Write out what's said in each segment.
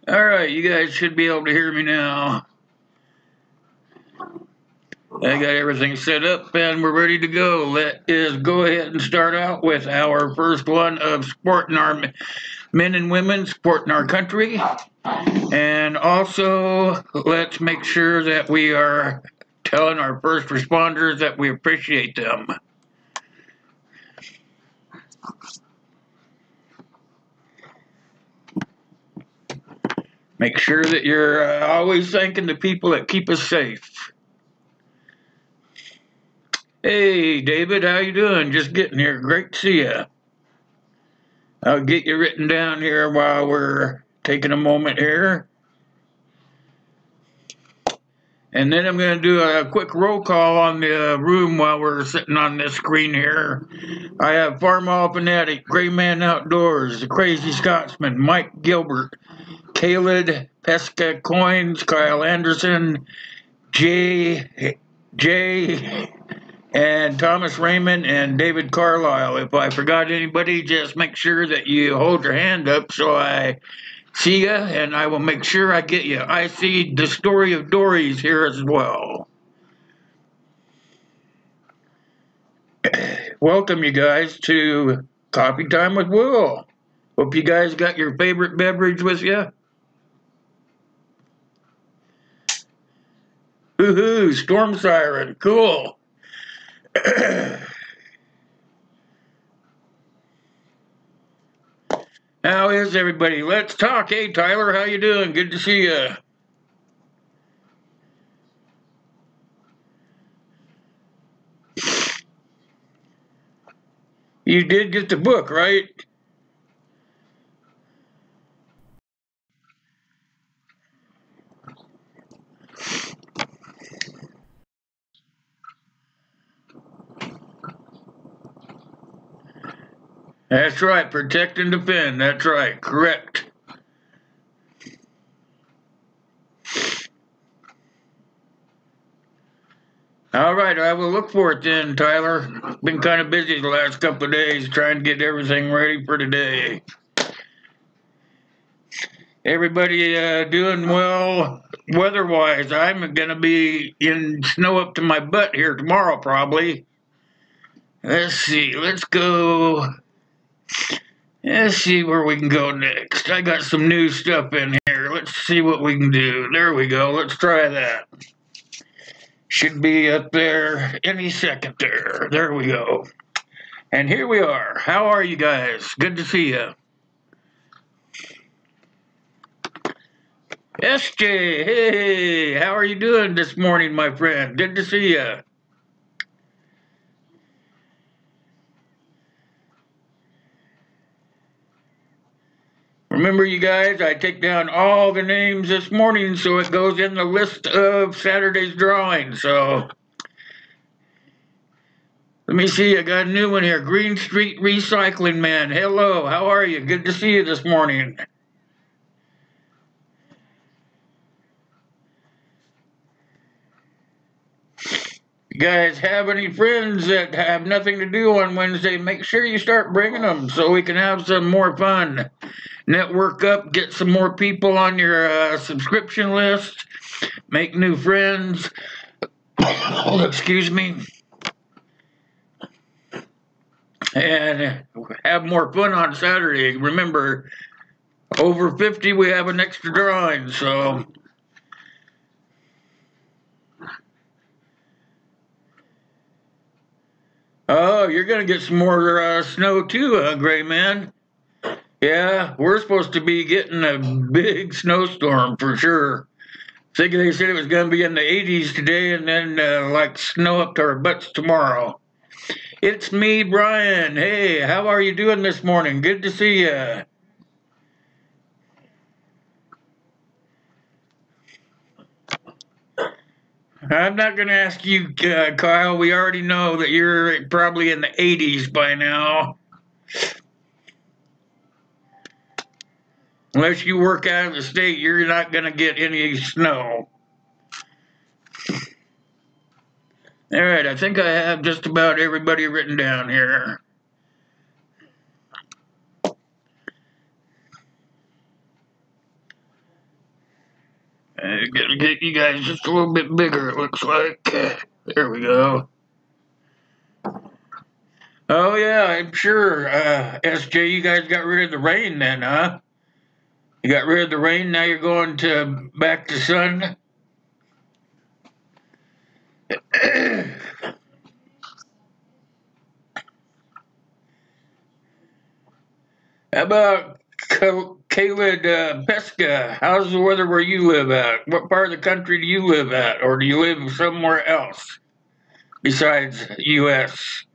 Alright, you guys should be able to hear me now. I got everything set up and we're ready to go. Let us go ahead and start out with our first one of supporting our men and women, supporting our country. And also, let's make sure that we are telling our first responders that we appreciate them. Make sure that you're always thanking the people that keep us safe. Hey, David, how you doing? Just getting here. Great to see you. I'll get you written down here while we're taking a moment here. And then I'm going to do a quick roll call on the room while we're sitting on this screen here. I have Farmall Fanatic, Gray Man Outdoors, The Crazy Scotsman, Mike Gilbert, Caleb Pesca Coins, Kyle Anderson, Jay, and Thomas Raymond, and David Carlisle. If I forgot anybody, just make sure that you hold your hand up so I see ya, and I will make sure I get you. I see the story of Dory's here as well. Welcome, you guys, to Coffee Time with Will. Hope you guys got your favorite beverage with you. Woohoo, storm siren, cool. How is everybody? Let's talk. Hey, Tyler, how you doing? Good to see you. You did get the book, right? That's right, protect and defend. That's right, correct. All right, I will look for it then, Tyler. Been kind of busy the last couple of days trying to get everything ready for today. Everybody doing well weather-wise. I'm going to be in snow up to my butt here tomorrow probably. Let's see, let's go. Let's see where we can go next. I got some new stuff in here. Let's see what we can do. There we go. Let's try that. Should be up there any second there. There we go. And here we are. How are you guys? Good to see you. SJ, hey, how are you doing this morning, my friend? Good to see you. Remember, you guys, I take down all the names this morning so it goes in the list of Saturday's drawing. So, let me see. I got a new one here. Green Street Recycling Man. Hello, how are you? Good to see you this morning. You guys have any friends that have nothing to do on Wednesday, make sure you start bringing them so we can have some more fun. Network up, get some more people on your subscription list, make new friends. Excuse me. And have more fun on Saturday. Remember, over 50 we have an extra drawing, so... Oh, you're going to get some more snow too, Gray Man. Yeah, we're supposed to be getting a big snowstorm for sure. Think they said it was going to be in the 80s today and then like snow up to our butts tomorrow. It's me, Brian. Hey, how are you doing this morning? Good to see you. I'm not going to ask you, Kyle. We already know that you're probably in the 80s by now. Unless you work out of the state, you're not going to get any snow. All right, I think I have just about everybody written down here. Gotta get you guys just a little bit bigger, it looks like. There we go. Oh, yeah, I'm sure. SJ, you guys got rid of the rain then, huh? You got rid of the rain, now you're going to back to sun? How about Caleb Pesca? How's the weather where you live at? What part of the country do you live at? Or do you live somewhere else besides U.S.?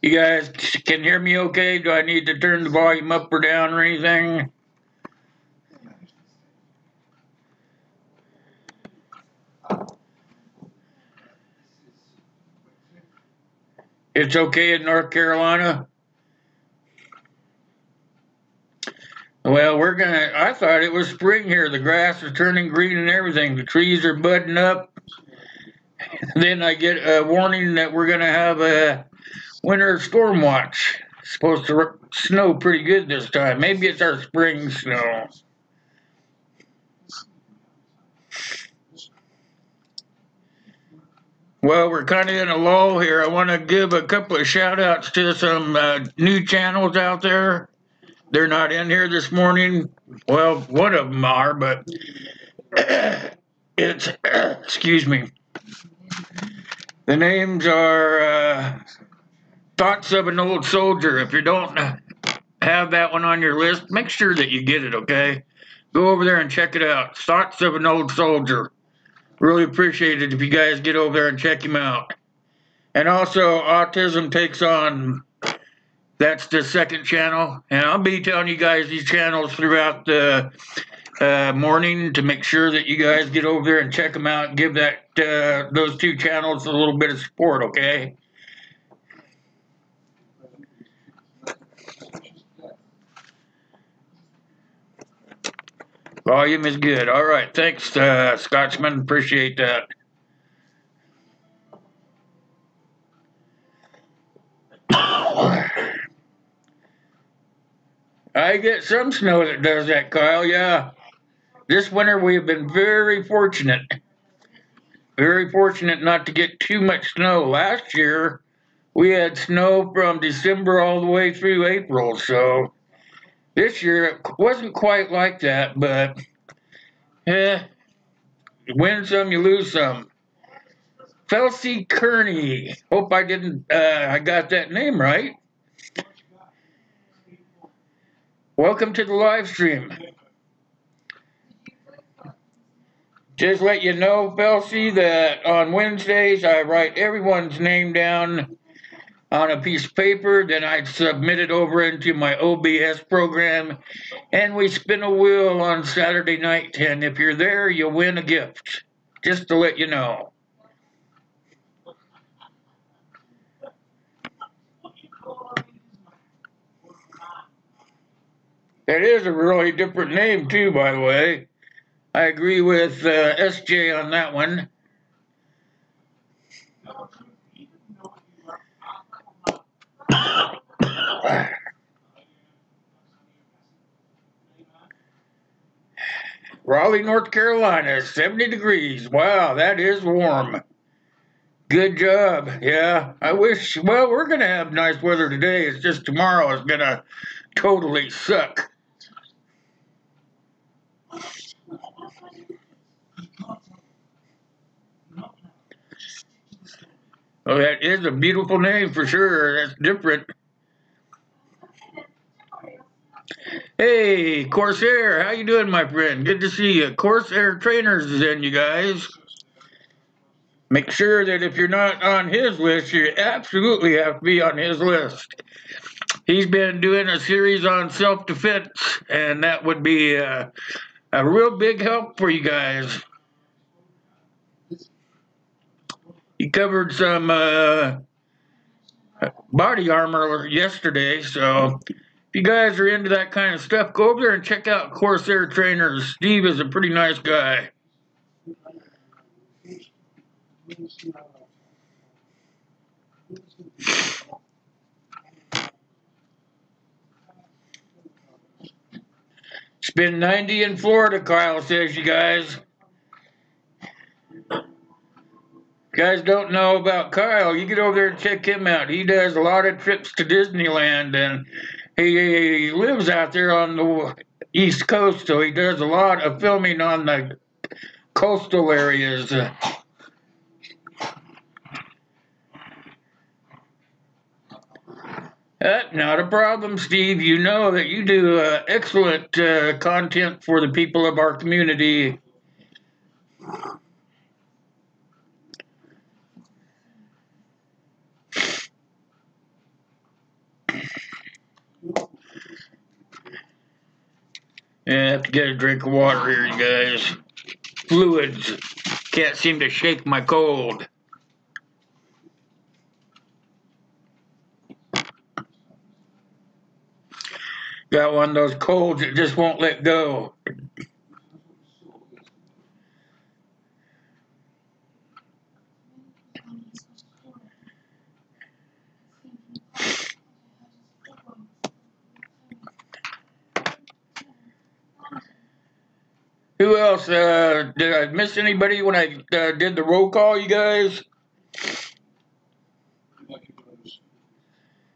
You guys can hear me okay? Do I need to turn the volume up or down or anything? It's okay in North Carolina? Well, I thought it was spring here. The grass is turning green and everything. The trees are budding up. Then I get a warning that we're gonna have a winter storm watch. It's supposed to snow pretty good this time. Maybe it's our spring snow. Well, we're kind of in a lull here. I want to give a couple of shout outs to some new channels out there. They're not in here this morning. Well, one of them are, but it's, excuse me. The names are Thoughts of an Old Soldier. If you don't have that one on your list, make sure that you get it, okay? Go over there and check it out. Thoughts of an Old Soldier. Really appreciate it if you guys get over there and check him out. And also, Autism Takes On. That's the second channel. And I'll be telling you guys these channels throughout the morning to make sure that you guys get over there and check them out and give those two channels a little bit of support, okay? Volume is good. All right. Thanks, Scotsman. Appreciate that. I get some snow that does that, Kyle. Yeah. This winter we have been very fortunate. Very fortunate not to get too much snow. Last year we had snow from December all the way through April. So this year it wasn't quite like that, but you win some, you lose some. Felsie Kearney. Hope I got that name right. Welcome to the live stream. Just let you know, Felsie, that on Wednesdays I write everyone's name down on a piece of paper, then I submit it over into my OBS program, and we spin a wheel on Saturday night. And if you're there, you'll win a gift. Just to let you know. It is a really different name, too, by the way. I agree with SJ on that one. Raleigh, North Carolina, 70 degrees. Wow, that is warm. Good job. Yeah, I wish. Well, we're going to have nice weather today. It's just tomorrow is going to totally suck. Oh, that is a beautiful name for sure. That's different. Hey, Corsair, how you doing, my friend? Good to see you. Corsair Trainers is in, you guys. Make sure that if you're not on his list, you absolutely have to be on his list. He's been doing a series on self-defense, and that would be a real big help for you guys. He covered some body armor yesterday, so if you guys are into that kind of stuff, go over there and check out Corsair Trainers. Steve is a pretty nice guy. been 90 in Florida, Kyle says, you guys. Guys don't know about Kyle, you get over there and check him out. He does a lot of trips to Disneyland, and he lives out there on the East Coast, so he does a lot of filming on the coastal areas. Not a problem, Steve. You know that you do excellent content for the people of our community. Yeah, I have to get a drink of water here, you guys. Fluids. Can't seem to shake my cold. Got one of those colds that just won't let go. Who else? Did I miss anybody when I did the roll call, you guys?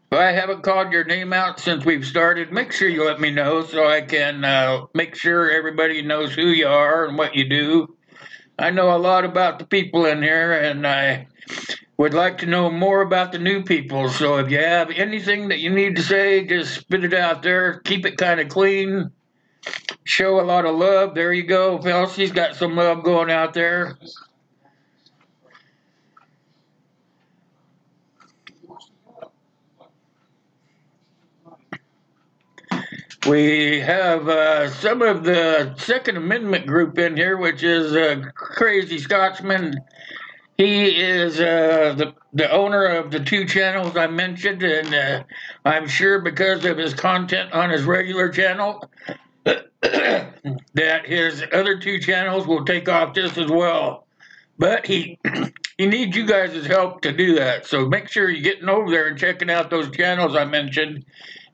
If I haven't called your name out since we've started, make sure you let me know so I can make sure everybody knows who you are and what you do. I know a lot about the people in here, and I would like to know more about the new people. So if you have anything that you need to say, just spit it out there. Keep it kind of clean. Show a lot of love. There you go, Elsie's got some love going out there. We have some of the Second Amendment group in here, which is Crazy Scotsman. He is the owner of the two channels I mentioned, and I'm sure because of his content on his regular channel that his other two channels will take off just as well. But he needs you guys' help to do that. So make sure you're getting over there and checking out those channels I mentioned.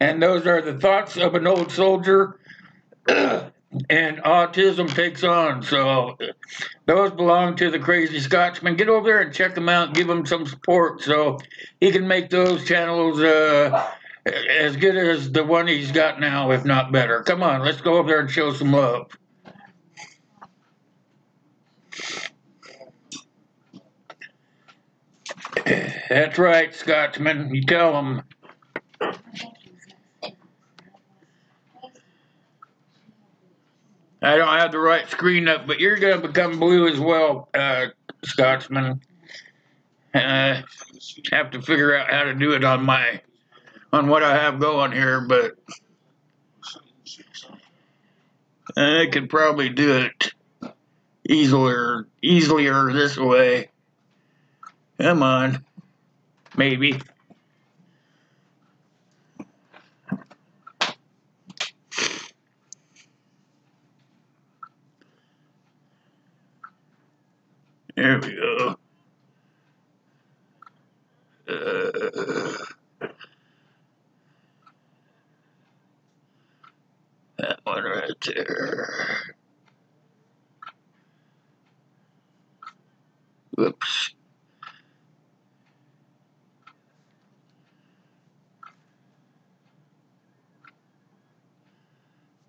And those are the thoughts of an old soldier and autism takes on. So those belong to the Crazy Scotsman. Get over there and check them out. Give him some support so he can make those channels as good as the one he's got now, if not better. Come on, let's go over there and show some love. That's right, Scotsman. You tell him. I don't have the right screen up, but you're going to become blue as well, Scotsman. Have to figure out how to do it on what I have going here, but I could probably do it easier this way. Come on, maybe. There we go. That one right there. Whoops.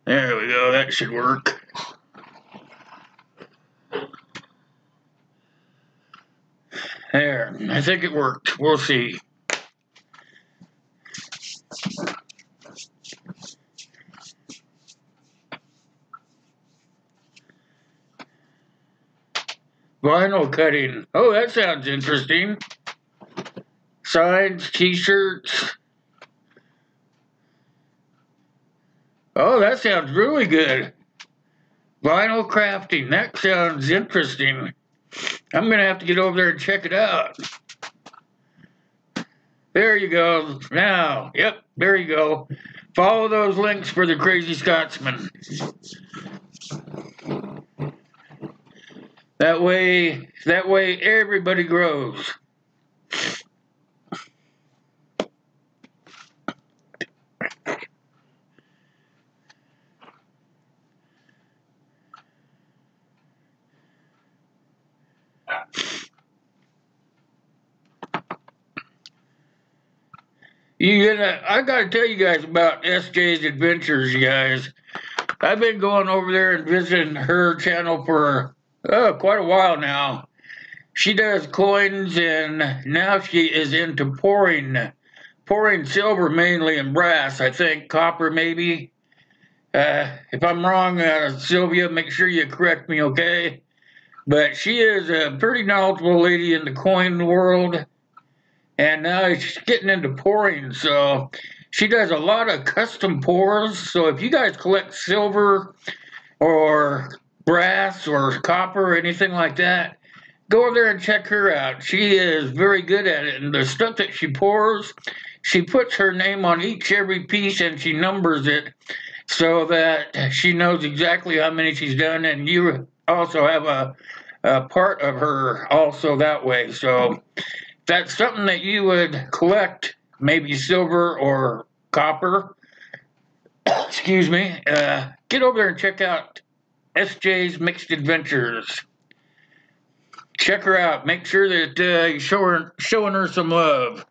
There we go. That should work. There. I think it worked. We'll see. Vinyl cutting. Oh, that sounds interesting. Signs, t-shirts. Oh, that sounds really good. Vinyl crafting. That sounds interesting. I'm going to have to get over there and check it out. There you go. Now, yep, there you go. Follow those links for the Crazy Scotsman. That way everybody grows. I gotta tell you guys about SJ's Adventures, you guys. I've been going over there and visiting her channel for quite a while now. She does coins, and now she is into pouring silver mainly and brass. I think copper maybe. If I'm wrong, Sylvia, make sure you correct me, okay? But she is a pretty knowledgeable lady in the coin world, and now she's getting into pouring. So she does a lot of custom pours. So if you guys collect silver or brass or copper or anything like that, go over there and check her out. She is very good at it, and the stuff that she pours, she puts her name on every piece and she numbers it so that she knows exactly how many she's done, and you also have a part of her also that way. So if that's something that you would collect, maybe silver or copper, excuse me, get over there and check out SJ's Mixed Adventures. Check her out. Make sure that you're showing her some love.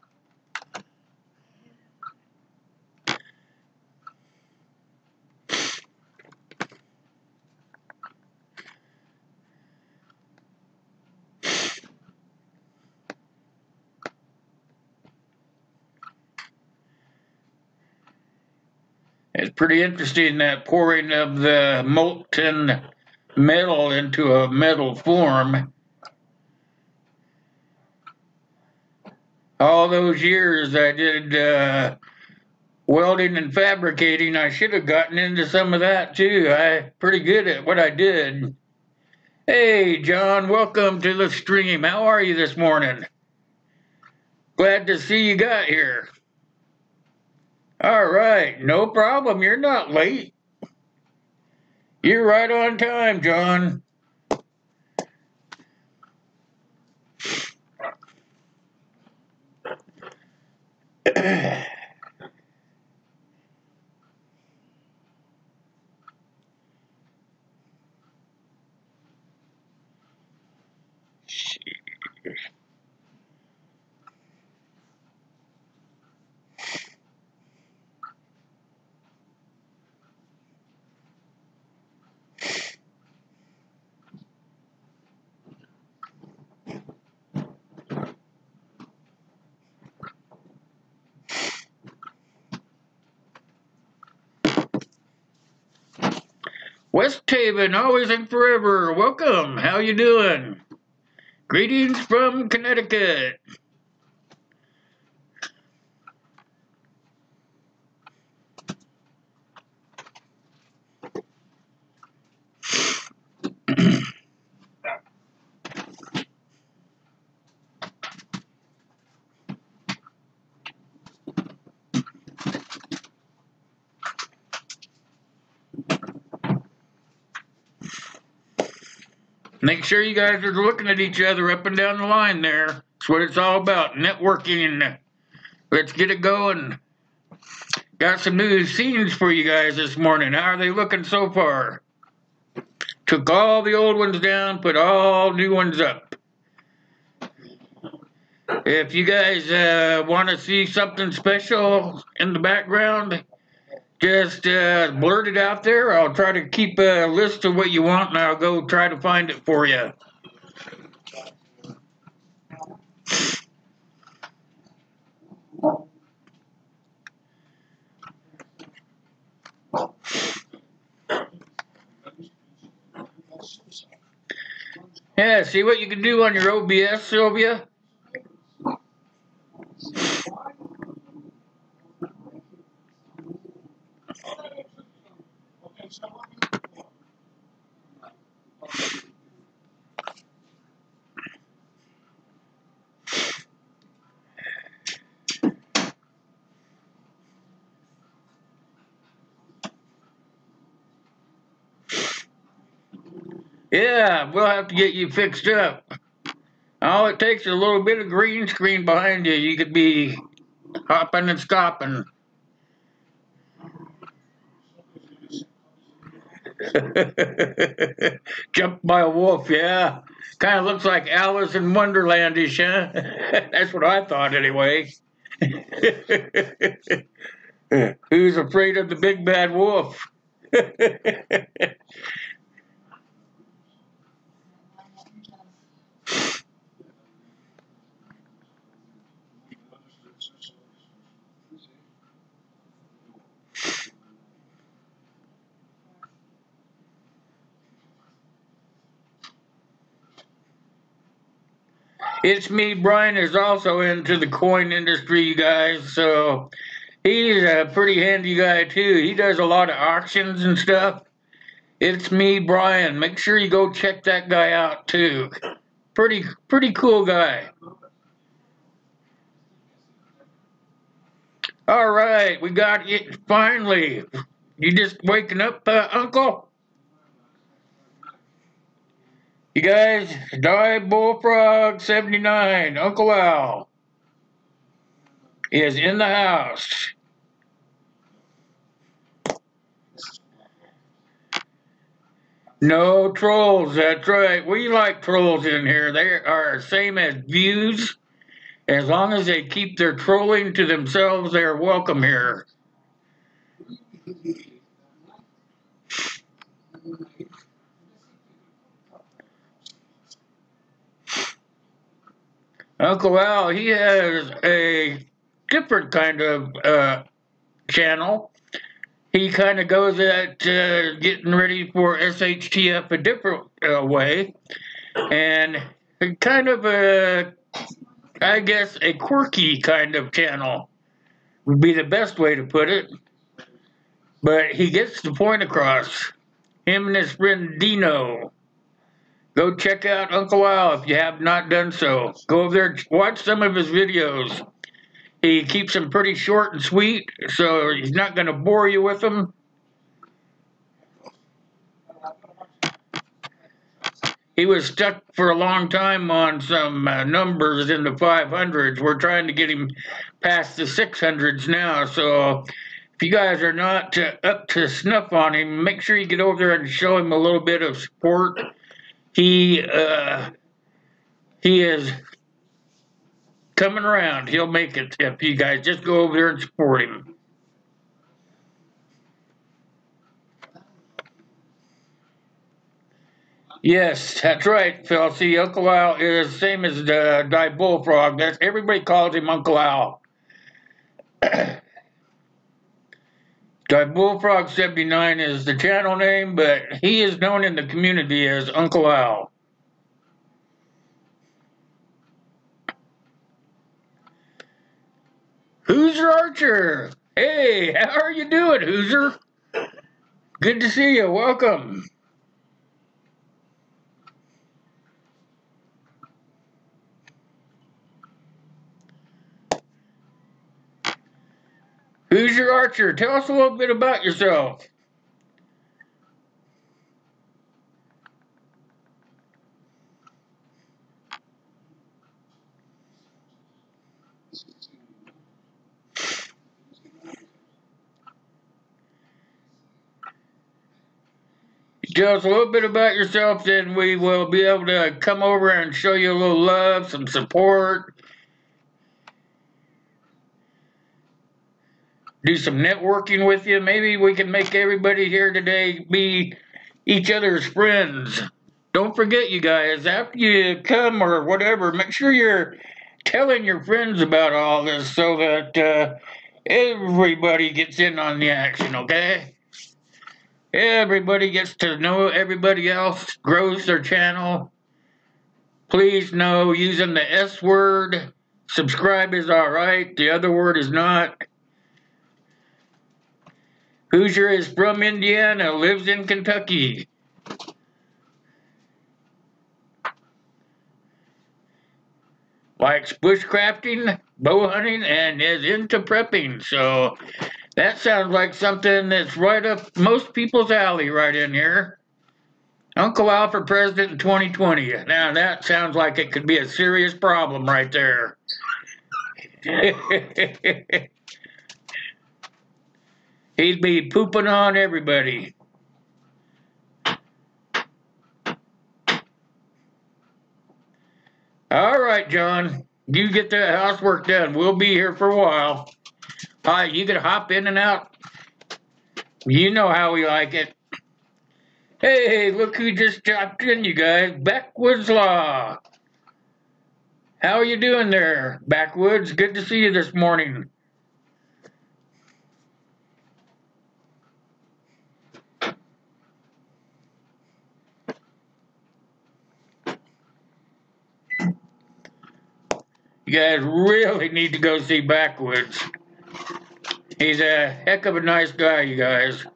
It's pretty interesting, that pouring of the molten metal into a metal form. All those years I did welding and fabricating, I should have gotten into some of that too. I'm pretty good at what I did. Hey, John, welcome to the stream. How are you this morning? Glad to see you got here. All right, no problem. You're not late. You're right on time, John. West Haven, always and forever. Welcome. How you doing? Greetings from Connecticut. Make sure you guys are looking at each other up and down the line there. That's what it's all about, networking. Let's get it going. Got some new scenes for you guys this morning. How are they looking so far? Took all the old ones down, put all new ones up. If you guys want to see something special in the background, just blurt it out there. I'll try to keep a list of what you want, and I'll go try to find it for you. Yeah, see what you can do on your OBS, Sylvia? Yeah, we'll have to get you fixed up. All it takes is a little bit of green screen behind you. You could be hopping and stopping. Jumped by a wolf, yeah. Kind of looks like Alice in Wonderlandish, huh? That's what I thought anyway. Who's afraid of the big bad wolf? It's me. Brian is also into the coin industry, you guys. So he's a pretty handy guy too. He does a lot of auctions and stuff. It's me, Brian. Make sure you go check that guy out too. Pretty cool guy. All right, we got it finally. You just waking up, Uncle? You guys, Die Bullfrog 79, Uncle Al is in the house. No trolls, that's right. We like trolls in here. They are same as views. As long as they keep their trolling to themselves, they're welcome here. Uncle Al, he has a different kind of channel. He kind of goes at getting ready for SHTF a different way, and kind of a, I guess, a quirky kind of channel would be the best way to put it. But he gets the point across. Him and his friend Dino. Go check out Uncle Al if you have not done so. Go over there, watch some of his videos. He keeps them pretty short and sweet, so he's not going to bore you with them. He was stuck for a long time on some numbers in the 500s. We're trying to get him past the 600s now, so if you guys are not up to snuff on him, make sure you get over there and show him a little bit of support. He is coming around. He'll make it if you guys just go over there and support him. Yes, that's right, Phil. See, Uncle Al is the same as the Die Bullfrog. That's everybody calls him Uncle Al. Die Bullfrog 79 is the channel name, but he is known in the community as Uncle Al. Hoosier Archer. Hey, how are you doing, Hoosier? Good to see you. Welcome. Hoosier Archer, tell us a little bit about yourself. Tell us a little bit about yourself, then we will be able to come over and show you a little love, some support, do some networking with you. Maybe we can make everybody here today be each other's friends. Don't forget, you guys, after you come or whatever, make sure you're telling your friends about all this so that everybody gets in on the action, okay? Everybody gets to know everybody else, grows their channel. Please know using the S word, subscribe is alright, the other word is not. Hoosier is from Indiana, lives in Kentucky. Likes bushcrafting, bow hunting, and is into prepping. So that sounds like something that's right up most people's alley right in here. Uncle Al for president in 2020. Now that sounds like it could be a serious problem right there. He'd be pooping on everybody. All right, John. you get that housework done. We'll be here for a while. Hi, you can hop in and out. You know how we like it. Hey, look who just dropped in, you guys. Backwoods Law. How are you doing there, Backwoods? Good to see you this morning. You guys really need to go see Backwoods. He's a heck of a nice guy, you guys.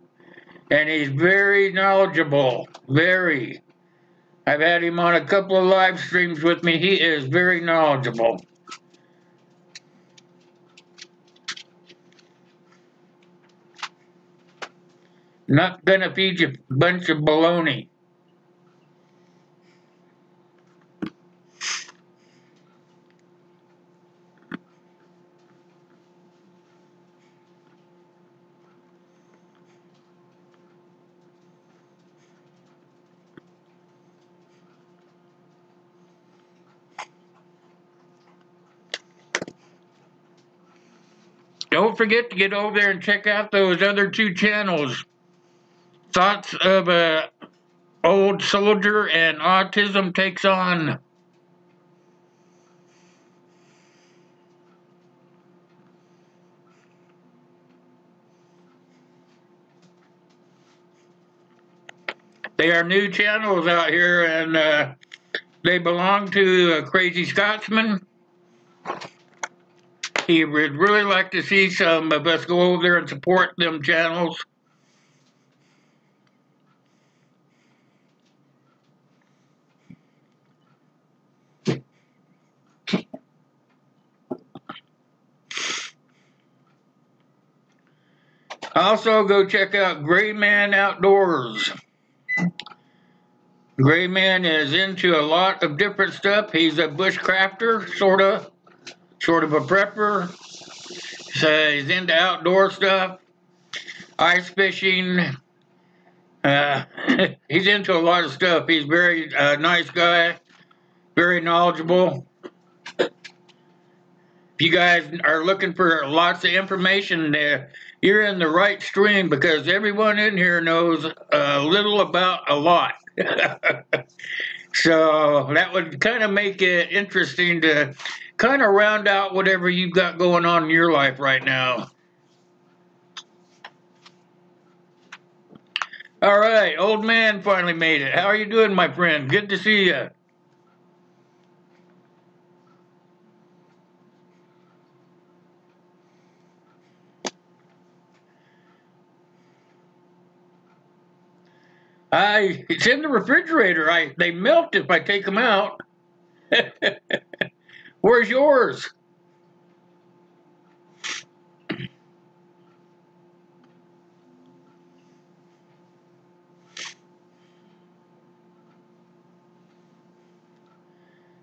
And he's very knowledgeable. Very. I've had him on a couple of live streams with me. He is very knowledgeable. Not gonna feed you a bunch of baloney. Don't forget to get over there and check out those other two channels. Thoughts of a Old Soldier and Autism Takes On. They are new channels out here, and they belong to a Crazy Scotsman. He would really like to see some of us go over there and support them channels. Also, go check out Gray Man Outdoors. Gray Man is into a lot of different stuff. He's a bushcrafter, sort of a prepper. So he's into outdoor stuff, ice fishing. He's into a lot of stuff. He's very nice guy, very knowledgeable. If you guys are looking for lots of information, you're in the right stream, because everyone in here knows a little about a lot. So that would kind of make it interesting to kind of round out whatever you've got going on in your life right now. All right, old man finally made it. How are you doing, my friend? Good to see you. It's in the refrigerator. They melt if I take them out. Where's yours?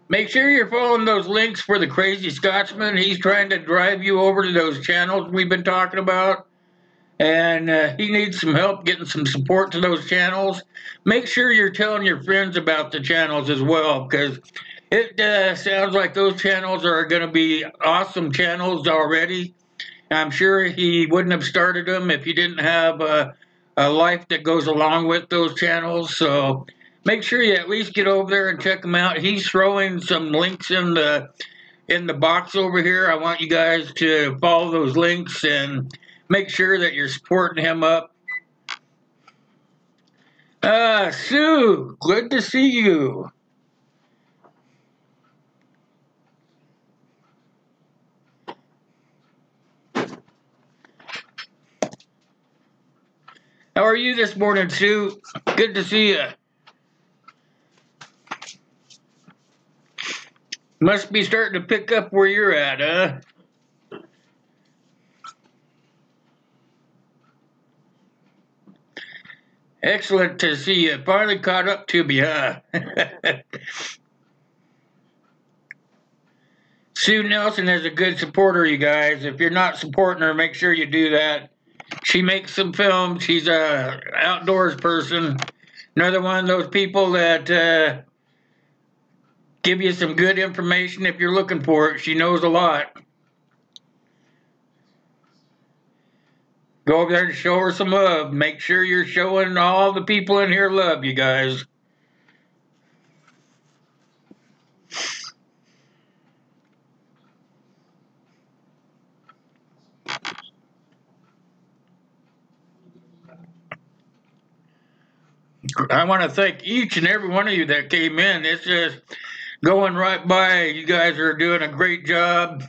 Make sure you're following those links for the Crazy Scotsman. He's trying to drive you over to those channels we've been talking about. And he needs some help getting some support to those channels. Make sure you're telling your friends about the channels as well, because it sounds like those channels are going to be awesome channels already. I'm sure he wouldn't have started them if he didn't have a life that goes along with those channels. So make sure you at least get over there and check them out. He's throwing some links in the box over here. I want you guys to follow those links and make sure that you're supporting him up. Sue, good to see you. How are you this morning, Sue? Good to see you. Must be starting to pick up where you're at, huh? Excellent to see you. Finally caught up to me, huh? Sue Nelson is a good supporter, you guys. If you're not supporting her, make sure you do that. She makes some films. She's a outdoors person. Another one of those people that give you some good information if you're looking for it. She knows a lot. Go over there and show her some love. Make sure you're showing all the people in here love, you guys. I want to thank each and every one of you that came in. It's just going right by. You guys are doing a great job.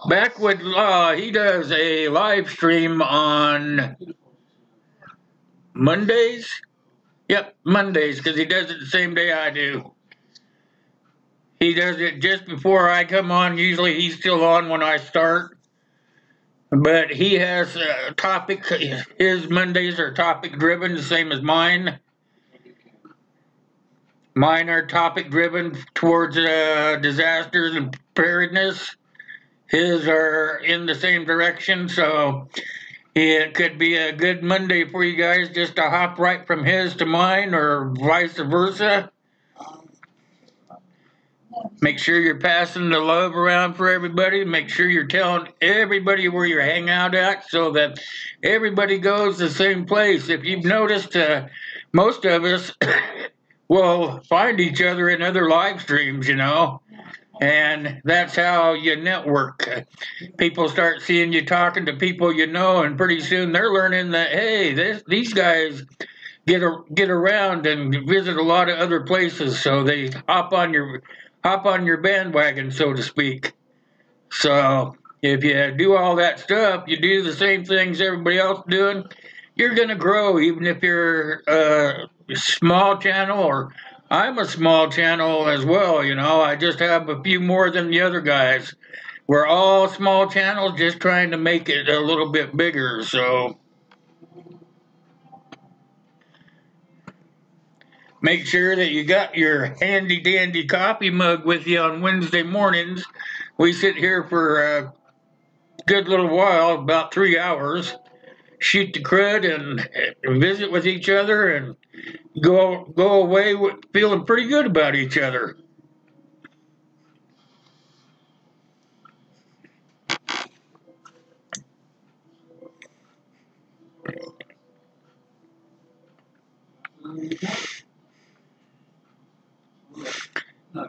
Back with he does a live stream on Mondays. Yep, Mondays, because he does it the same day I do. He does it just before I come on. Usually he's still on when I start. But he has a topic. His Mondays are topic driven, the same as mine. Mine are topic driven towards disasters and preparedness. His are in the same direction, so it could be a good Monday for you guys just to hop right from his to mine or vice versa. Make sure you're passing the love around for everybody. Make sure you're telling everybody where you're hanging out at so that everybody goes the same place. If you've noticed, most of us will find each other in other live streams, you know. And that's how you network. People start seeing you talking to people you know, and pretty soon they're learning that, hey, these guys get around and visit a lot of other places, so they hop on your bandwagon, so to speak. So if you do all that stuff, you do the same things everybody else doing, you're gonna grow, even if you're a small channel, or I'm a small channel as well. You know, I just have a few more than the other guys. We're all small channels, just trying to make it a little bit bigger. So make sure that you got your handy dandy coffee mug with you on Wednesday mornings. We sit here for a good little while, about 3 hours, shoot the crud and visit with each other and go away feeling pretty good about each other.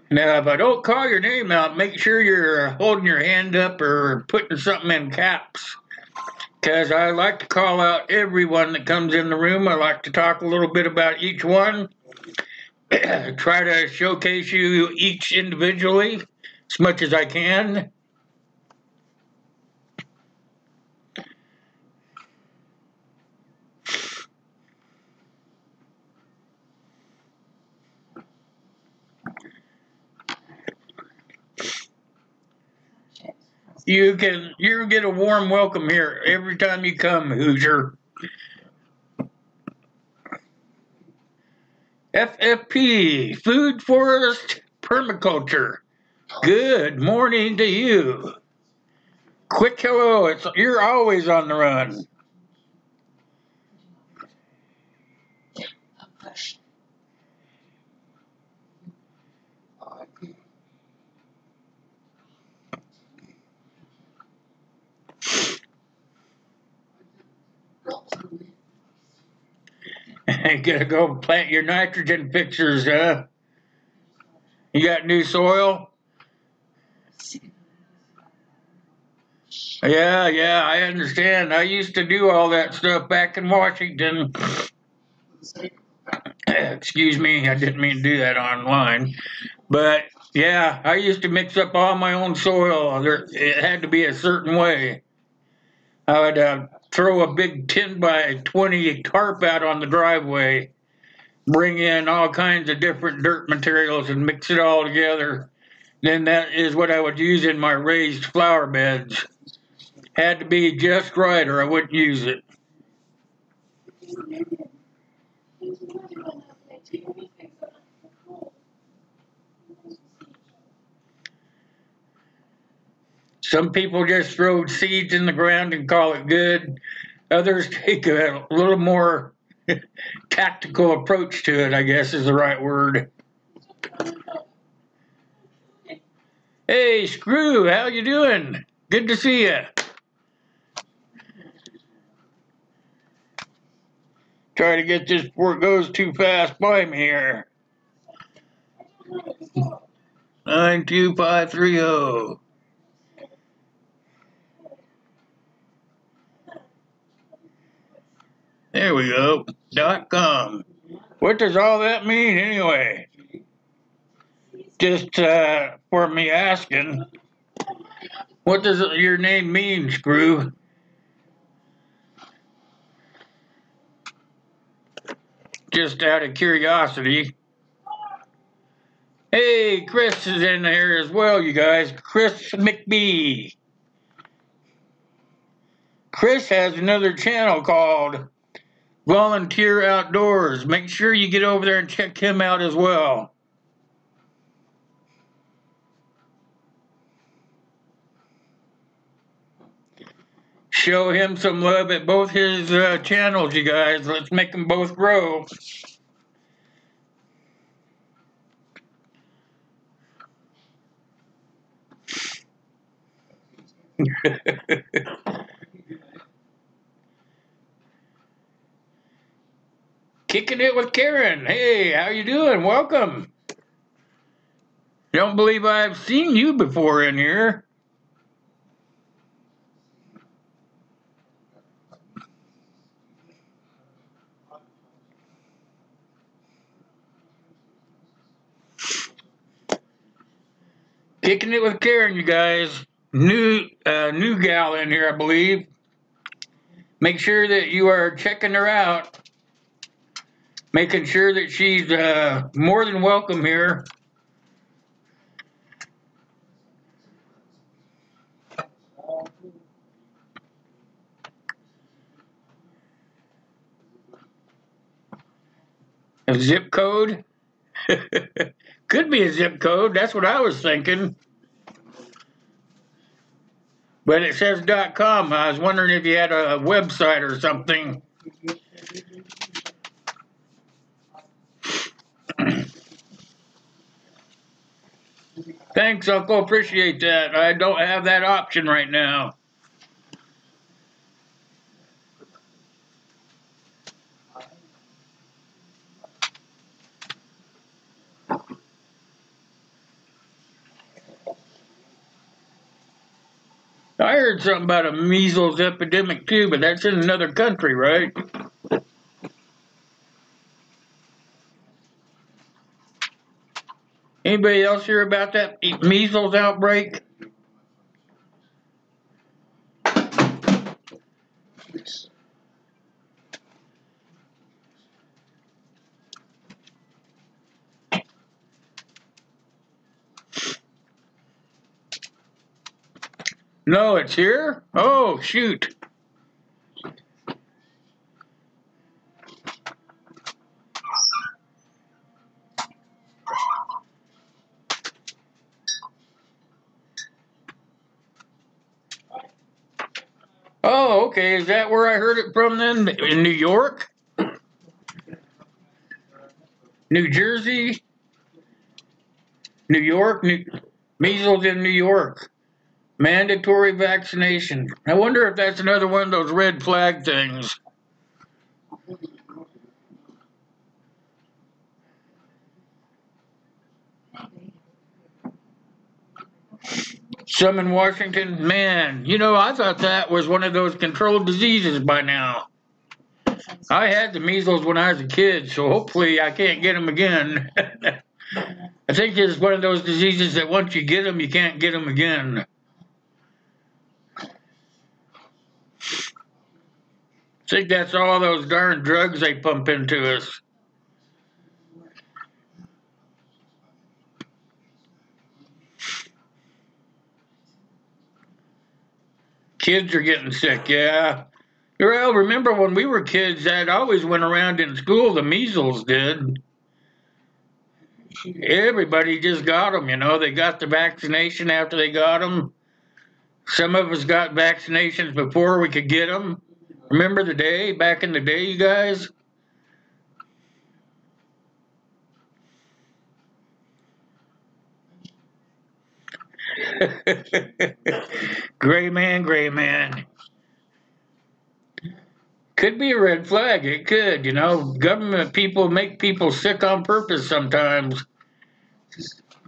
Now, if I don't call your name out, make sure you're holding your hand up or putting something in caps. Because I like to call out everyone that comes in the room. I like to talk a little bit about each one. Try to showcase you each individually as much as I can. You get a warm welcome here every time you come, Hoosier. FFP, Food Forest Permaculture. Good morning to you. Quick hello, you're always on the run. You gotta go plant your nitrogen fixers, huh? You got new soil? Yeah, I understand. I used to do all that stuff back in Washington. Excuse me, I didn't mean to do that online. But yeah, I used to mix up all my own soil. It had to be a certain way. I would throw a big 10 by 20 tarp out on the driveway, bring in all kinds of different dirt materials and mix it all together. Then that is what I would use in my raised flower beds. Had to be just right or I wouldn't use it. Some people just throw seeds in the ground and call it good. Others take a little more tactical approach to it, I guess is the right word. Hey, Screw, how you doing? Good to see you. Try to get this before it goes too fast by me here. 92530. There we go. .com. What does all that mean anyway? Just for me asking, what does your name mean, Screw? Just out of curiosity. Hey, Chris is in here as well, you guys. Chris McBee. Chris has another channel called Volunteer Outdoors. Make sure you get over there and check him out as well. Show him some love at both his channels, you guys. Let's make them both grow. Kicking it with Karen. Hey, how you doing? Welcome. Don't believe I've seen you before in here. Kicking it with Karen, you guys. New gal in here, I believe. Make sure that you are checking her out. Making sure that she's more than welcome here. A zip code? Could be a zip code. That's what I was thinking. But it says .com. I was wondering if you had a website or something. Thanks, Uncle. Appreciate that. I don't have that option right now. I heard something about a measles epidemic too, but that's in another country, right? Anybody else hear about that measles outbreak? No, it's here? Oh, shoot. Oh, okay. Is that where I heard it from then? In New York? New Jersey? New York? Measles in New York. Mandatory vaccination. I wonder if that's another one of those red flag things. Some in Washington, man, you know, I thought that was one of those controlled diseases by now. I had the measles when I was a kid, so hopefully I can't get them again. I think it's one of those diseases that once you get them, you can't get them again. I think that's all those darn drugs they pump into us. Kids are getting sick, yeah. Well, remember when we were kids, that always went around in school, the measles did. Everybody just got them, you know. They got the vaccination after they got them. Some of us got vaccinations before we could get them. Remember the day, back in the day, you guys? Gray man, gray man. Could be a red flag. It could, you know. Government people make people sick on purpose sometimes.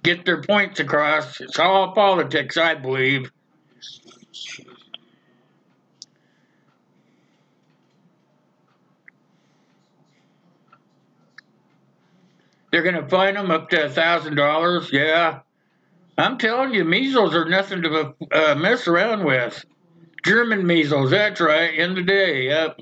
Get their points across. It's all politics, I believe. They're going to fine them up to $1,000. Yeah. I'm telling you, measles are nothing to mess around with. German measles, that's right, in the day, yep.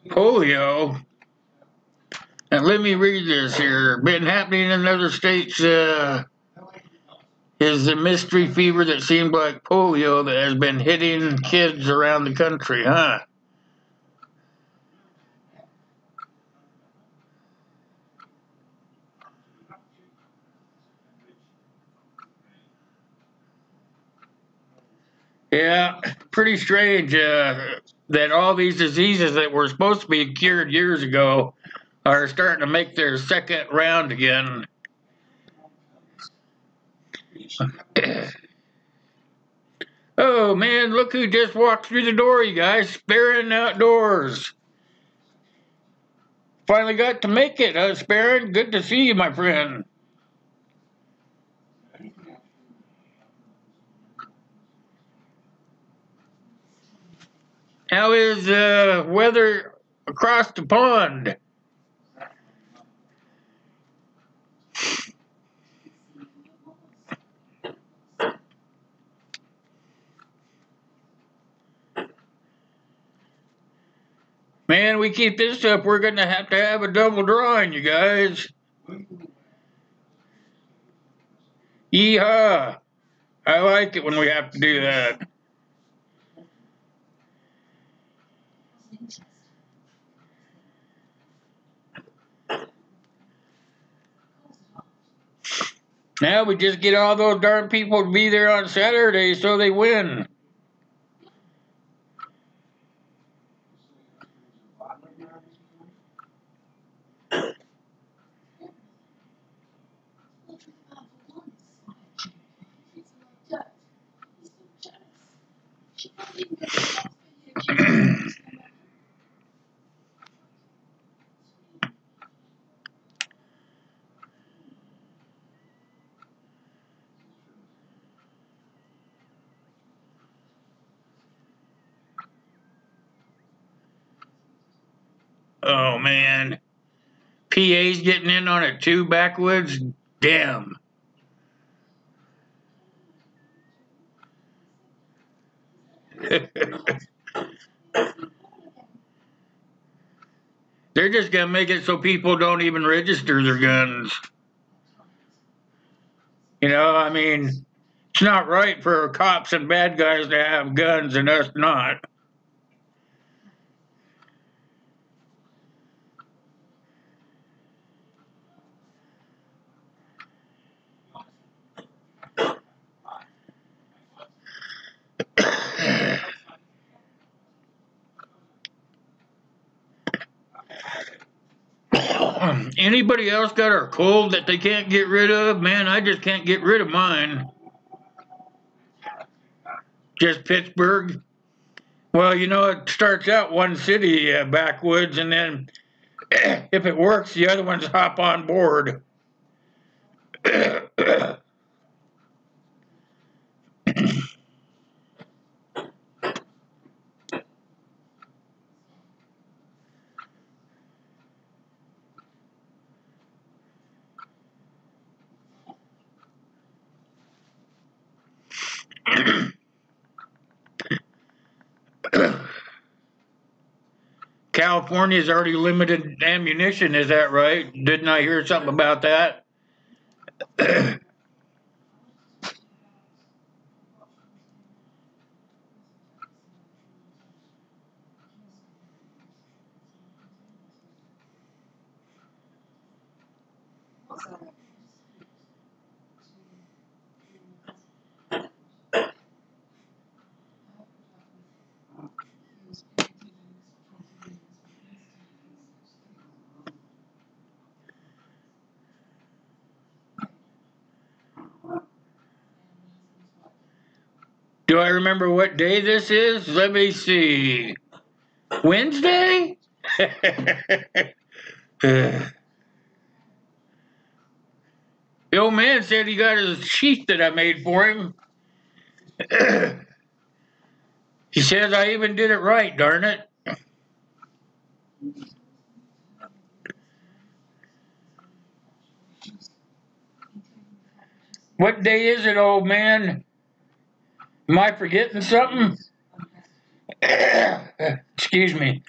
Polio. And let me read this here. Been happening in other states. Is the mystery fever that seemed like polio that has been hitting kids around the country, huh? Yeah, pretty strange that all these diseases that were supposed to be cured years ago are starting to make their second round again. Oh man, look who just walked through the door, you guys. Sparring outdoors. Finally got to make it, huh, Sparring? Good to see you, my friend. How is weather across the pond? Man, we keep this up, we're going to have a double drawing, you guys. Yeehaw. I like it when we have to do that. Now we just get all those darn people to be there on Saturday so they win. Oh man. PA's getting in on it too, backwoods? Damn. They're just gonna make it so people don't even register their guns. You know, I mean, it's not right for cops and bad guys to have guns and us not. Anybody else got a cold that they can't get rid of? Man, I just can't get rid of mine. Just Pittsburgh. Well, you know, it starts out one city, backwoods, and then if it works, the other ones hop on board. California's already limited ammunition, is that right? Didn't I hear something about that? Do I remember what day this is? Let me see. Wednesday? The old man said he got his sheath that I made for him. He says I even did it right, darn it. What day is it, old man? Am I forgetting something? Excuse me.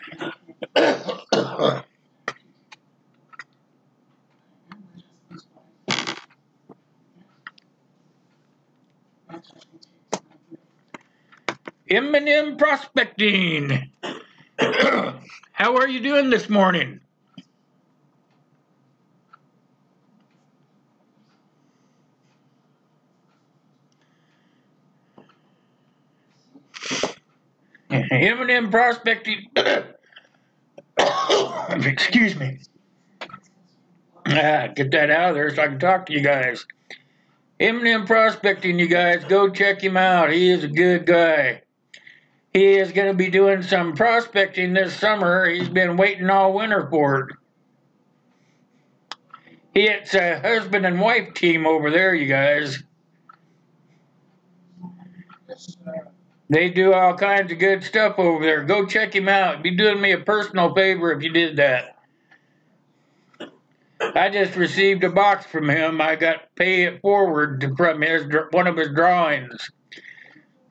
M&M Prospecting. How are you doing this morning? M&M Prospecting. Excuse me. Get that out of there so I can talk to you guys. M&M Prospecting, you guys, go check him out. He is a good guy. He is going to be doing some prospecting this summer. He's been waiting all winter for it. It's a husband and wife team over there, you guys. They do all kinds of good stuff over there. Go check him out. It'd be doing me a personal favor if you did that. I just received a box from him. I got to pay it forward from one of his drawings.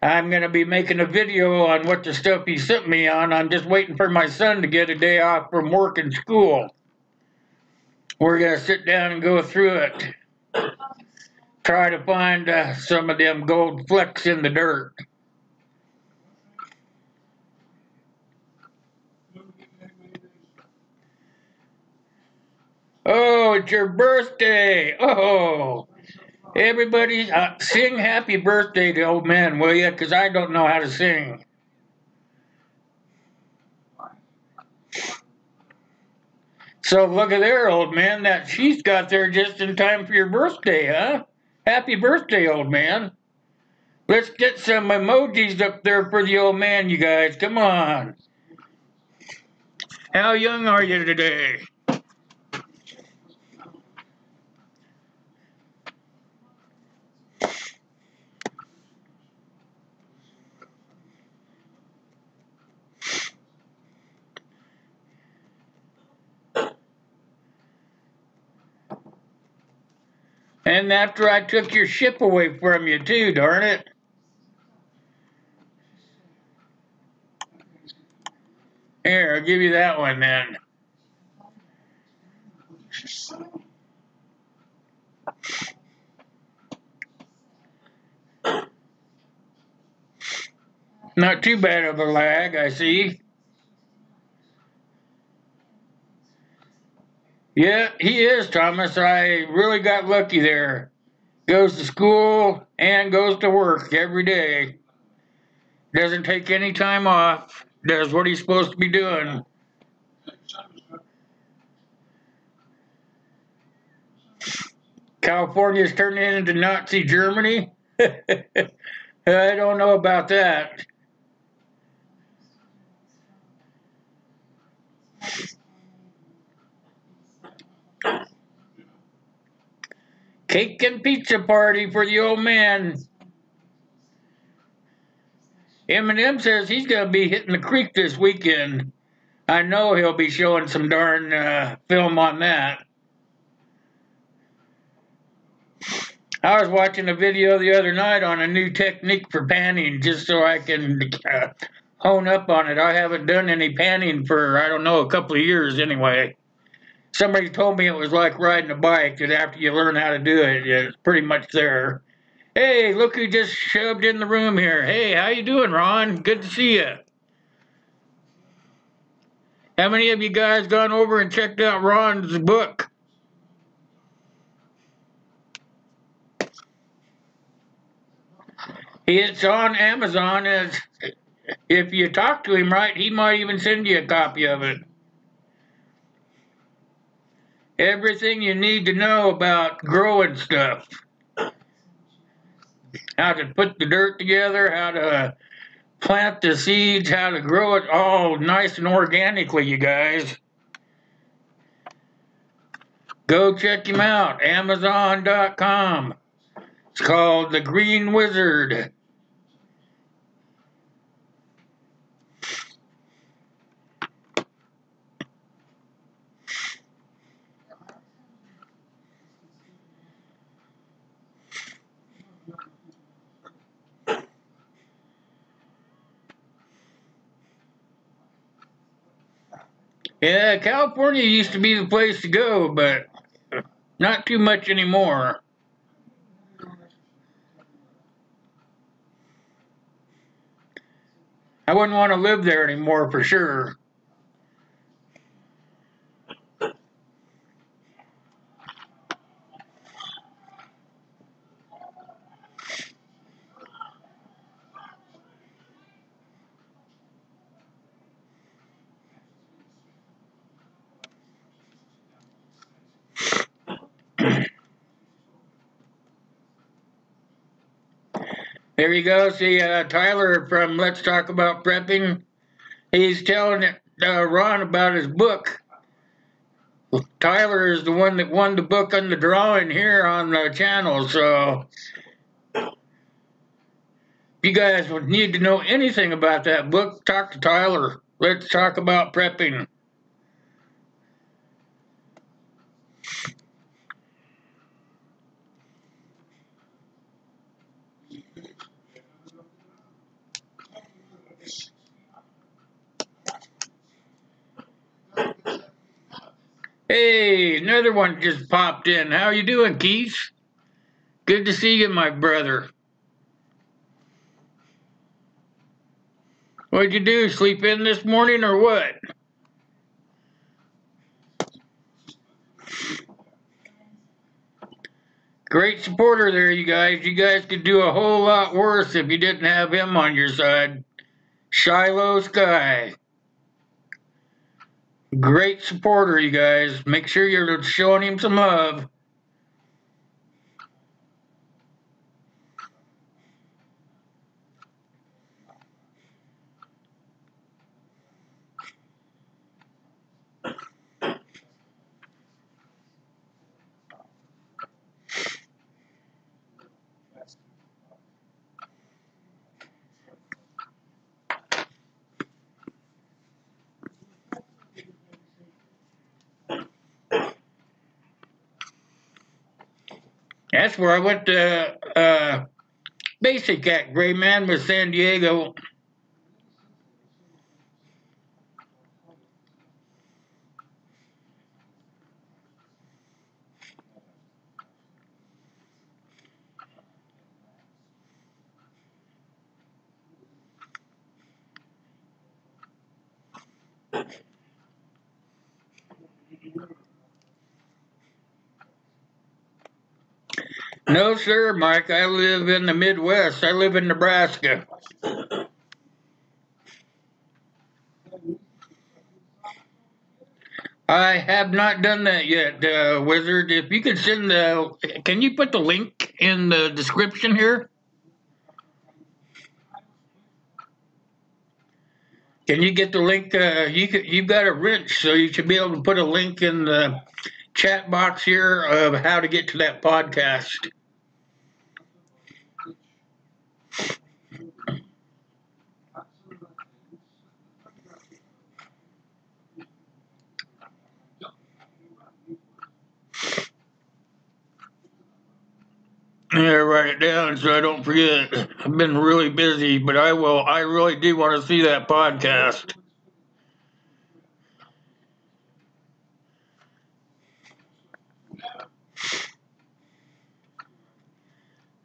I'm going to be making a video on what the stuff he sent me on. I'm just waiting for my son to get a day off from work and school. We're going to sit down and go through it. Try to find some of them gold flecks in the dirt. Oh, it's your birthday. Oh, everybody sing happy birthday to old man, will you? Because I don't know how to sing. So look at there, old man. That she's got there just in time for your birthday, huh? Happy birthday, old man. Let's get some emojis up there for the old man, you guys. Come on. How young are you today? And after I took your ship away from you too, darn it. Here, I'll give you that one then. Not too bad of a lag, I see. Yeah, he is, Thomas. I really got lucky there. Goes to school and goes to work every day. Doesn't take any time off. Does what he's supposed to be doing. California's turning into Nazi Germany? I don't know about that. Cake and pizza party for the old man. Eminem says he's going to be hitting the creek this weekend. I know he'll be showing some darn film on that. I was watching a video the other night on a new technique for panning just so I can hone up on it. I haven't done any panning for, I don't know, a couple of years anyway. Somebody told me it was like riding a bike, that after you learn how to do it, it's pretty much there. Hey, look who just shoved in the room here. Hey, how you doing, Ron? Good to see you. How many of you guys gone over and checked out Ron's book? It's on Amazon. If you talk to him right, he might even send you a copy of it. Everything you need to know about growing stuff. How to put the dirt together, how to plant the seeds, how to grow it all nice and organically, you guys. Go check him out, Amazon.com. It's called The Green Wizard. Yeah, California used to be the place to go, but not too much anymore. I wouldn't want to live there anymore for sure. There you go. See, Tyler from Let's Talk About Prepping. He's telling Ron about his book. Tyler is the one that won the book on the drawing here on the channel. So if you guys would need to know anything about that book, talk to Tyler. Let's Talk About Prepping. Hey, another one just popped in. How you doing, Keith? Good to see you, my brother. What'd you do? Sleep in this morning or what? Great supporter there, you guys. You guys could do a whole lot worse if you didn't have him on your side. Shiloh Sky. Great supporter, you guys. Make sure you're showing him some love. That's where I went to basic at Gray Man with San Diego. No, sir, Mike. I live in the Midwest. I live in Nebraska. I have not done that yet, Wizard. If you could send can you put the link in the description here? Can you get the link? You've got a wrench, so you should be able to put a link in the chat box here of how to get to that podcast. Yeah, write it down so I don't forget. I've been really busy, but I will. I really do want to see that podcast.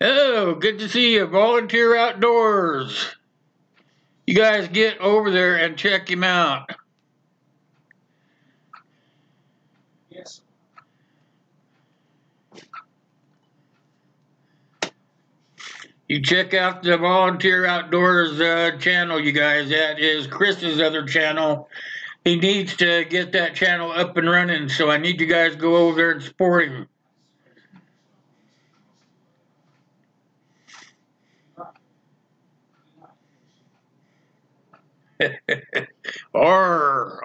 Oh, good to see you. Volunteer Outdoors. You guys get over there and check him out. Yes. You check out the Volunteer Outdoors channel, you guys. That is Chris's other channel. He needs to get that channel up and running, so I need you guys to go over there and support him. Arr!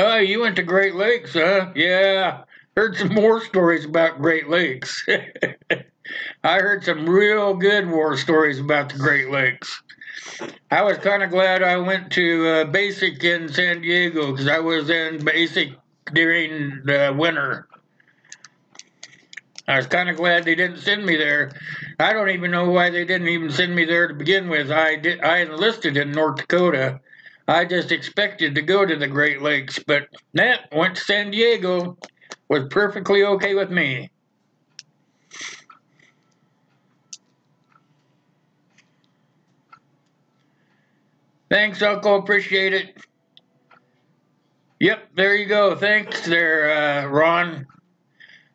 Oh, you went to Great Lakes, huh? Yeah. Heard some war stories about Great Lakes. I heard some real good war stories about the Great Lakes. I was kind of glad I went to basic in San Diego because I was in basic during the winter. I was kind of glad they didn't send me there. I don't even know why they didn't even send me there to begin with. I enlisted in North Dakota. I just expected to go to the Great Lakes, but went to San Diego. Was perfectly okay with me. Thanks, Uncle. Appreciate it. Yep, there you go. Thanks there, Ron.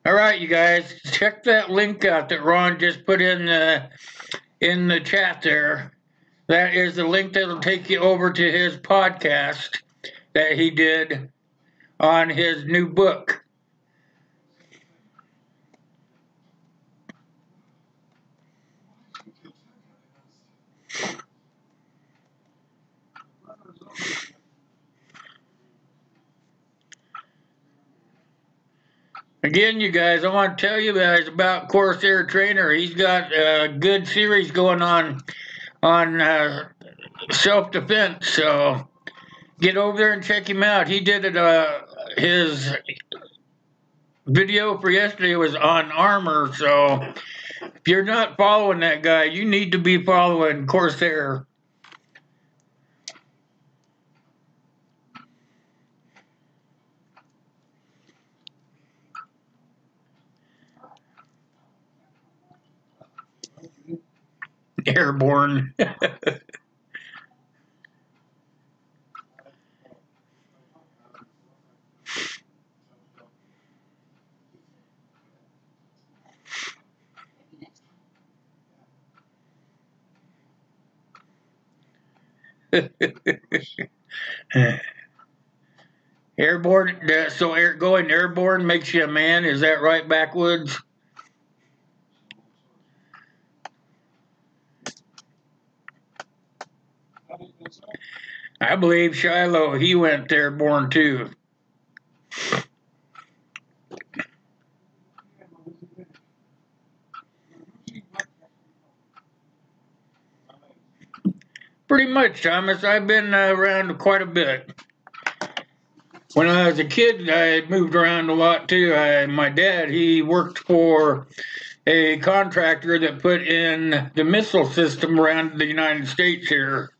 All right, you guys, check that link out that Ron just put in the chat there. That is the link that'll take you over to his podcast that he did on his new book. Again, you guys, I want to tell you guys about Corsair Trainer. He's got a good series going on self-defense, so get over there and check him out. He did it, his video for yesterday was on armor, so if you're not following that guy, you need to be following Corsair. Airborne. Airborne, so going airborne makes you a man, is that right, Backwoods? I believe Shiloh, he went airborne too. Pretty much, Thomas. I've been around quite a bit. When I was a kid, I moved around a lot too. My dad, he worked for a contractor that put in the missile system around the United States here.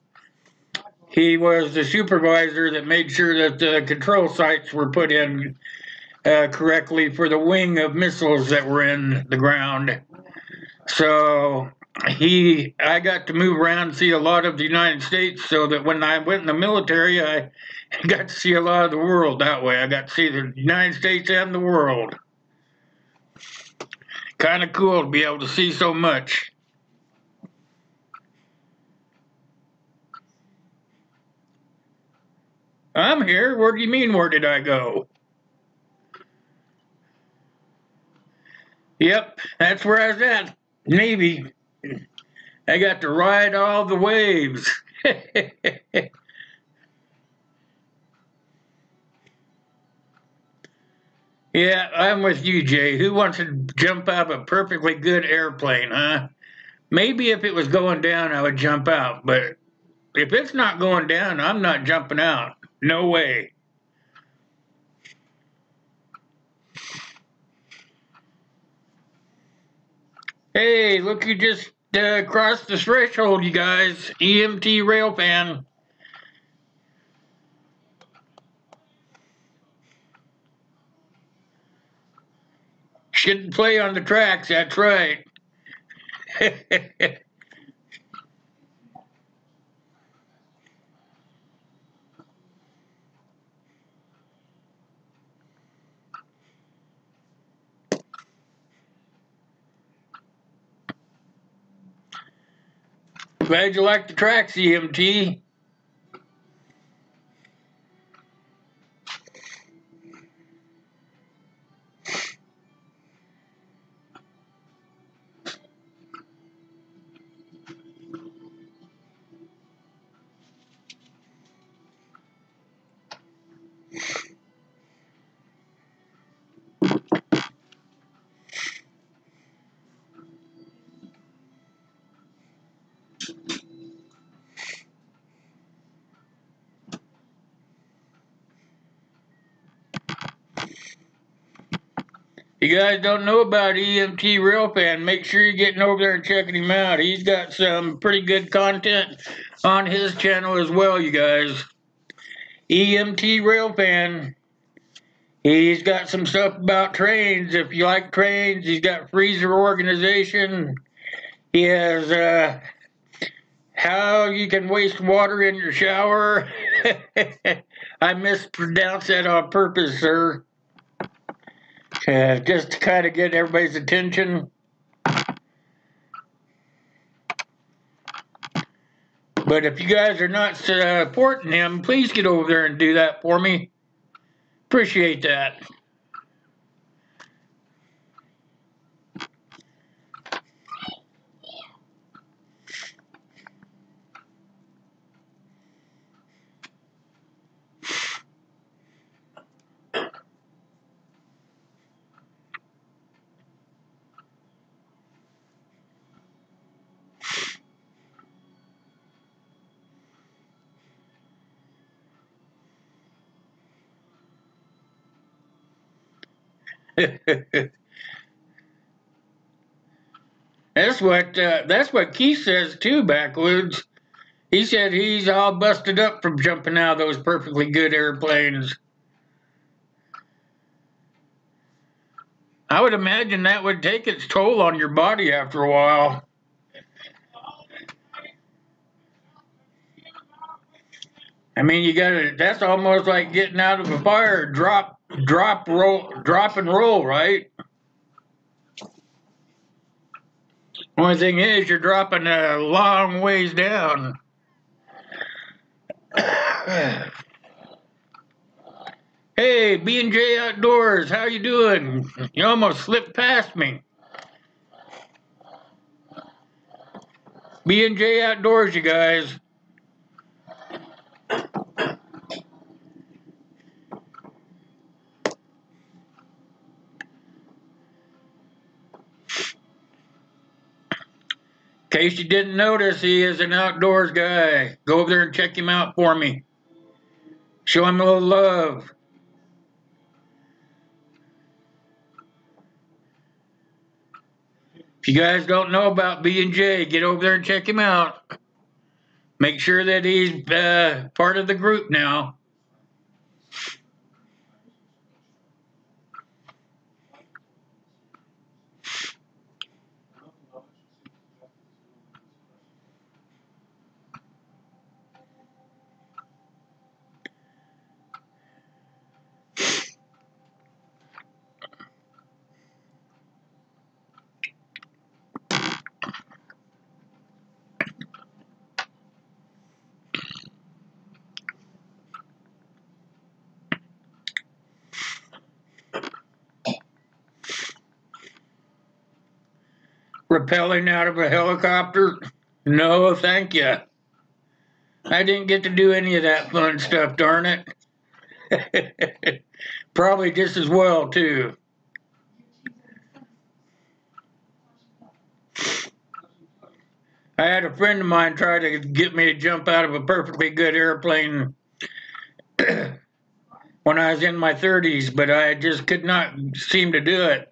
He was the supervisor that made sure that the control sites were put in correctly for the wing of missiles that were in the ground. So I got to move around and see a lot of the United States, so that when I went in the military, I got to see a lot of the world that way. I got to see the United States and the world. Kind of cool to be able to see so much. I'm here. Where do you mean, where did I go? Yep, that's where I was at. Navy. I got to ride all the waves. Yeah, I'm with you, Jay. Who wants to jump out of a perfectly good airplane, huh? Maybe if it was going down, I would jump out, but if it's not going down, I'm not jumping out. No way. Hey, look, you just crossed the threshold, you guys. EMT rail fan. Shouldn't play on the tracks, that's right. Glad you like the tracks, EMT. You guys don't know about EMT Railfan, make sure you're getting over there and checking him out. He's got some pretty good content on his channel as well, you guys. EMT Railfan. He's got some stuff about trains. If you like trains, he's got freezer organization. He has how you can waste water in your shower. I mispronounced that on purpose, sir. Just to kind of get everybody's attention. But if you guys are not supporting him, please get over there and do that for me. Appreciate that. That's what Keith says too, backwoods. He said he's all busted up from jumping out of those perfectly good airplanes. I would imagine that would take its toll on your body after a while. I mean, that's almost like getting out of a fire, drop and roll, right? Only thing is, you're dropping a long ways down. Hey, B&J Outdoors, how you doing? You almost slipped past me. B&J Outdoors, you guys. In case you didn't notice, he is an outdoors guy. Go over there and check him out for me. Show him a little love. If you guys don't know about B&J, get over there and check him out. Make sure that he's part of the group now. Rappelling out of a helicopter? No, thank you. I didn't get to do any of that fun stuff, darn it. Probably just as well, too. I had a friend of mine try to get me to jump out of a perfectly good airplane when I was in my 30s, but I just could not seem to do it.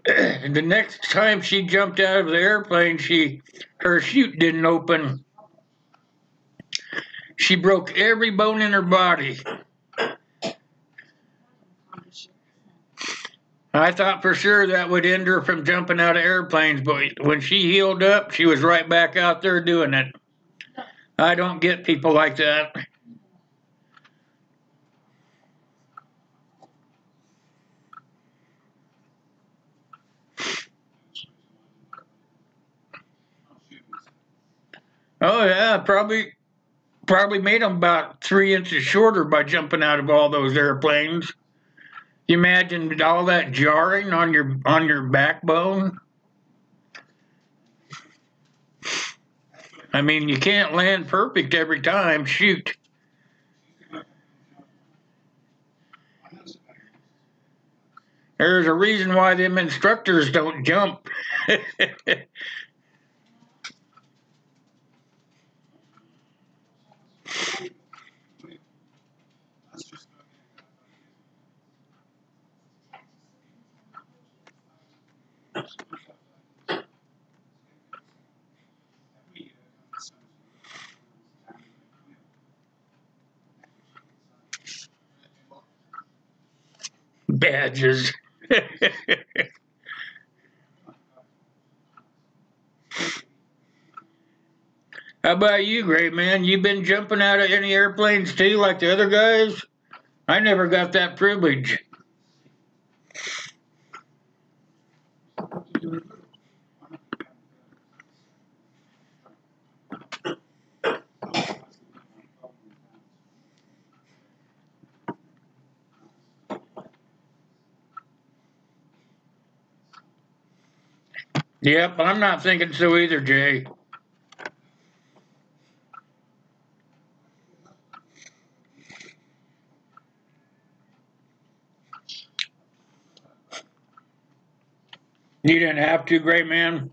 And the next time she jumped out of the airplane, her chute didn't open. She broke every bone in her body. I thought for sure that would end her from jumping out of airplanes, but when she healed up, she was right back out there doing it. I don't get people like that. Oh yeah, probably made them about 3 inches shorter by jumping out of all those airplanes. You imagine all that jarring on your backbone? I mean, you can't land perfect every time. Shoot. There's a reason why them instructors don't jump. Badges. How about you, great man? You been jumping out of any airplanes too, like the other guys? I never got that privilege. Yep, I'm not thinking so either, Jay. You didn't have to, great man.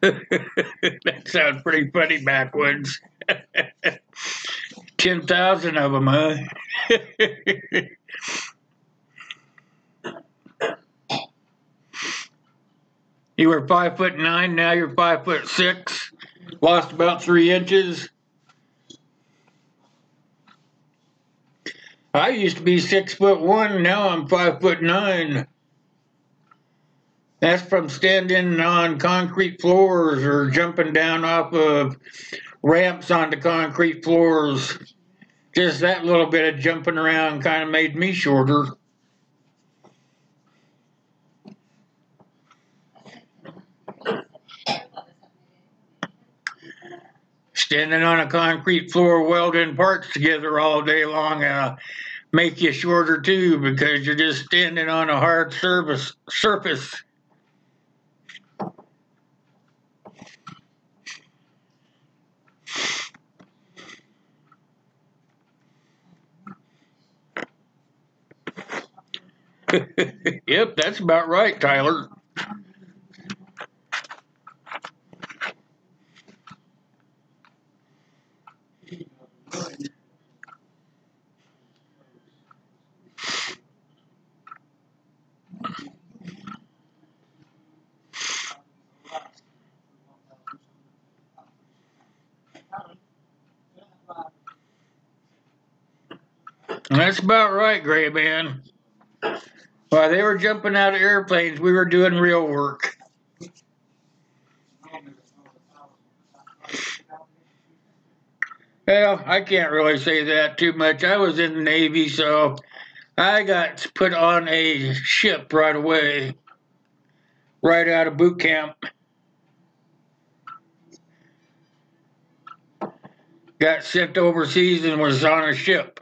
That sounds pretty funny backwards. 10,000 of them, huh? You were 5'9", now you're 5'6". Lost about 3 inches. I used to be 6'1", now I'm 5'9". That's from standing on concrete floors or jumping down off of ramps onto concrete floors. Just that little bit of jumping around kind of made me shorter. Standing on a concrete floor welding parts together all day long make you shorter too because you're just standing on a hard surface. Yep, that's about right, Tyler. That's about right, Gray Man. While they were jumping out of airplanes, we were doing real work. Well, I can't really say that too much. I was in the Navy, so I got put on a ship right away, right out of boot camp. got sent overseas and was on a ship.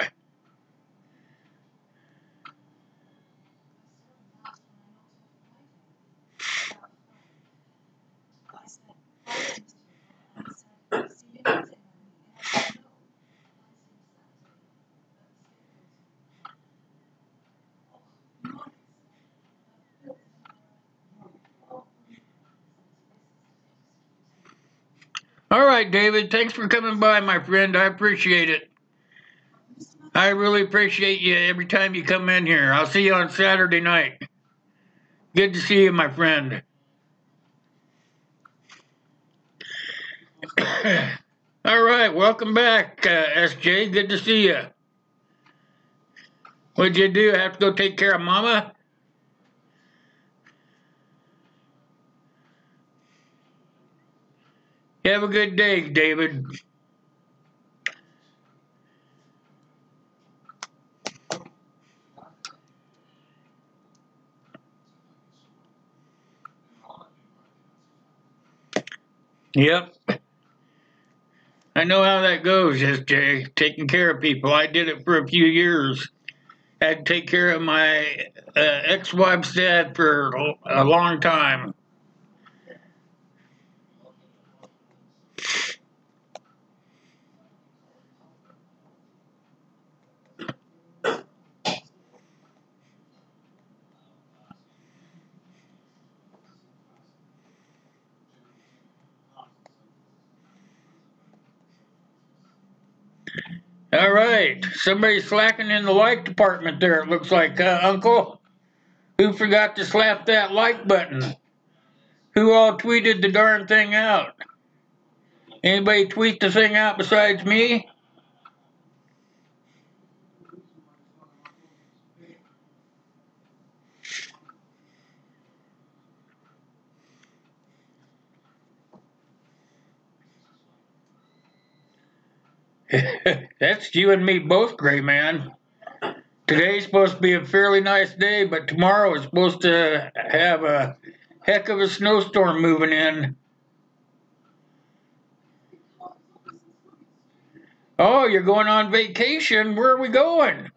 All right, David, thanks for coming by, my friend. I appreciate it. I really appreciate you every time you come in here. I'll see you on Saturday night. Good to see you, my friend. All right, welcome back, SJ. Good to see you. What'd you do? Have to go take care of Mama? Have a good day, David. Yep. I know how that goes, SJ. Taking care of people. I did it for a few years. I had to take care of my ex-wife's dad for a long time. All right. Somebody's slacking in the like department there, it looks like, Uncle. Who forgot to slap that like button? Who all tweeted the darn thing out? Anybody tweet the thing out besides me? That's you and me both, Gray Man. Today's supposed to be a fairly nice day, but tomorrow is supposed to have a heck of a snowstorm moving in. Oh, you're going on vacation? Where are we going?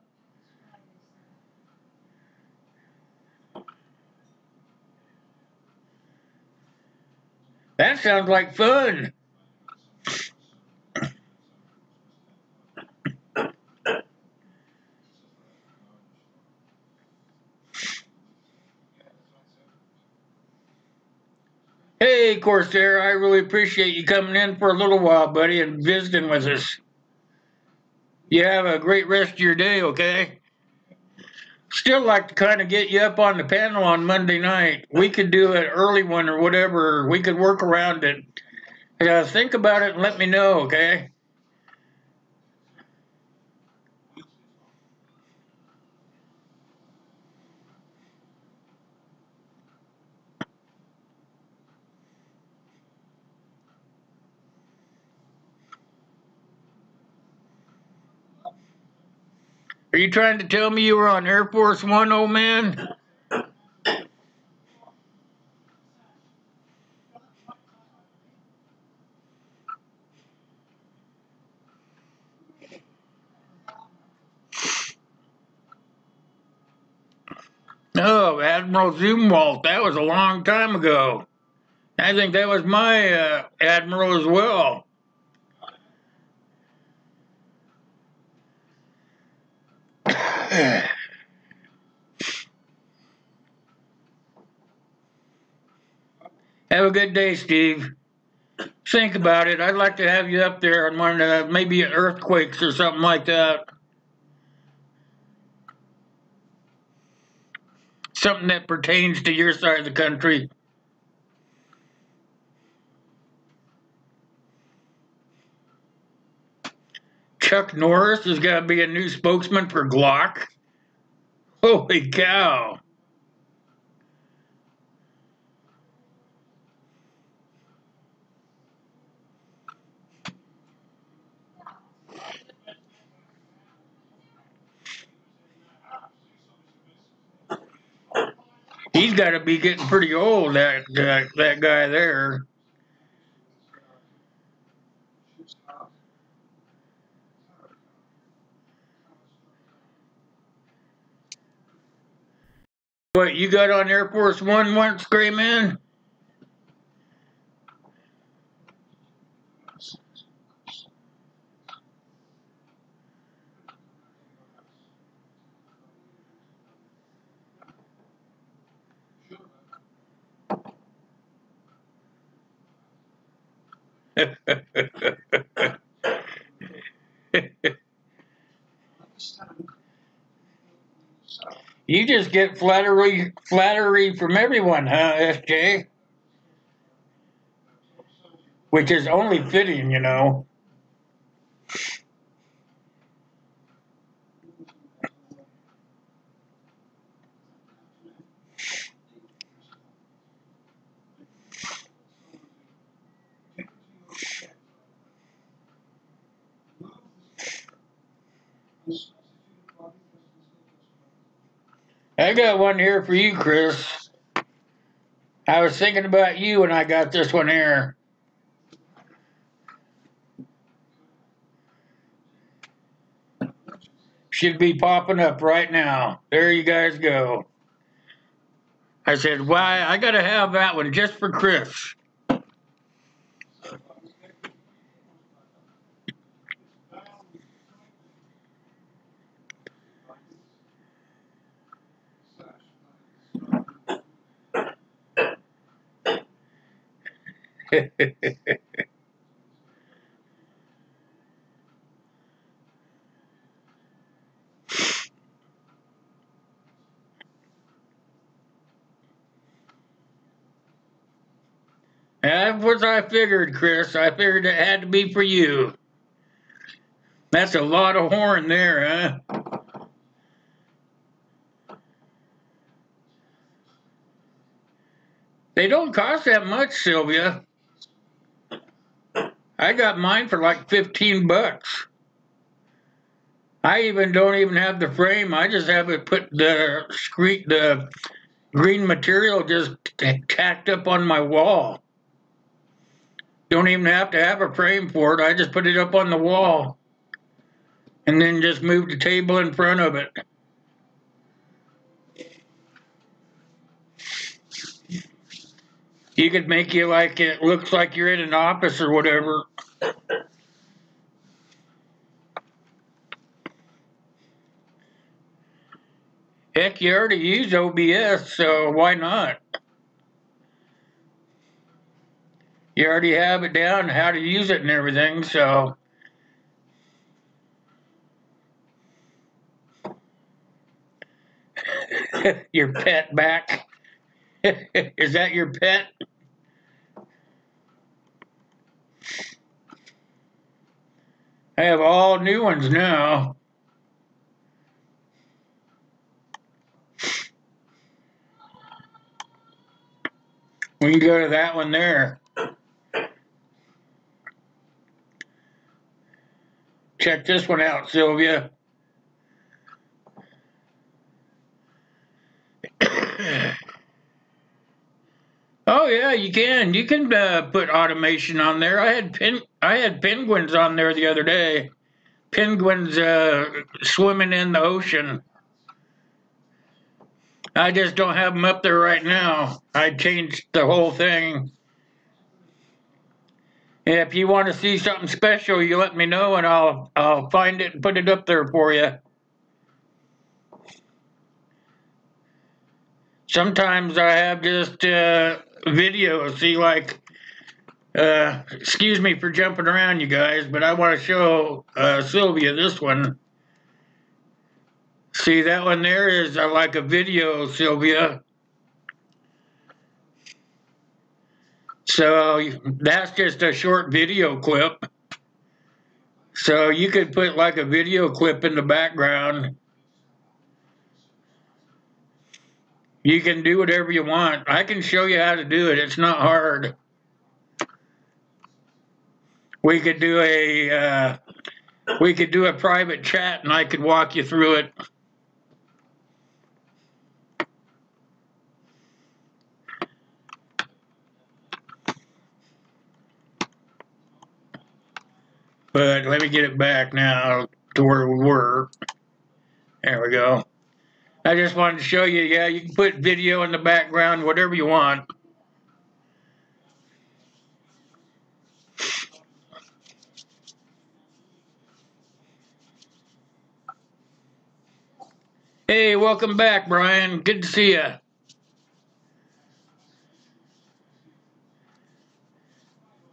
That sounds like fun. Hey, Corsair, I really appreciate you coming in for a little while, buddy, and visiting with us. You have a great rest of your day, okay? Still like to kind of get you up on the panel on Monday night. We could do an early one or whatever. We could work around it. Think about it and let me know, okay? Are you trying to tell me you were on Air Force One, old man? Oh, Admiral Zumwalt. That was a long time ago. I think that was my admiral as well. Have a good day, Steve. Think about it. I'd like to have you up there on one, maybe earthquakes or something like that. Something that pertains to your side of the country. Chuck Norris is going to be a new spokesman for Glock. Holy cow. He's got to be getting pretty old, that guy there. What, you got on Air Force One once, Gray Man? You just get flattery from everyone, huh, SJ? Which is only fitting, you know. I got one here for you, Chris. I was thinking about you when I got this one here. Should be popping up right now. There you guys go. I said, why? I got to have that one just for Chris. That was I figured, Chris. I figured it had to be for you. That's a lot of horn there, huh? They don't cost that much, Sylvia. I got mine for like $15. I even don't even have the frame. I just have it put the green material just tacked up on my wall. Don't even have to have a frame for it. I just put it up on the wall and then just move the table in front of it. You could make you like it looks like you're in an office or whatever. Heck, you already use OBS, so why not? You already have it down, how to use it and everything, so. Your pet back. Is that your pet? I have all new ones now. We can go to that one there. Check this one out, Sylvia. Oh yeah, you can. You can put automation on there. I had penguins on there the other day. Penguins swimming in the ocean. I just don't have them up there right now. I changed the whole thing. If you want to see something special, you let me know and I'll find it and put it up there for you. Sometimes I have just video. See, like, excuse me for jumping around, you guys, but I want to show Sylvia this one. See, that one there is like a video, Sylvia. So that's just a short video clip. So you could put like a video clip in the background. You can do whatever you want. I can show you how to do it. It's not hard. We could do a private chat and I could walk you through it. But let me get it back now to where we were. There we go. I just wanted to show you, yeah, you can put video in the background, whatever you want. Hey, welcome back, Brian. Good to see you.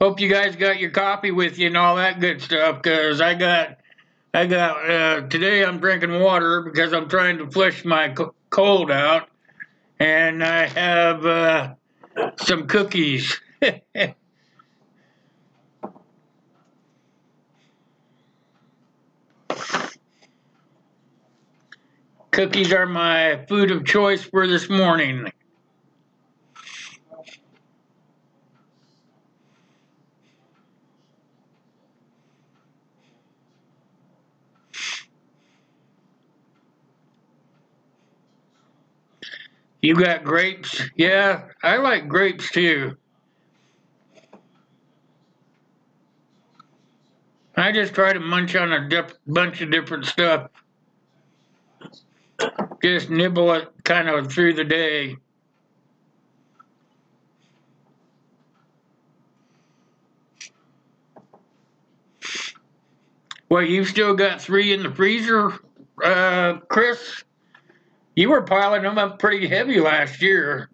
Hope you guys got your coffee with you and all that good stuff, because today I'm drinking water because I'm trying to flush my cold out, and I have some cookies. Cookies are my food of choice for this morning. You got grapes? Yeah, I like grapes too. I just try to munch on a bunch of different stuff. Just nibble it kind of through the day. Well, you've still got 3 in the freezer, Chris? You were piling them up pretty heavy last year.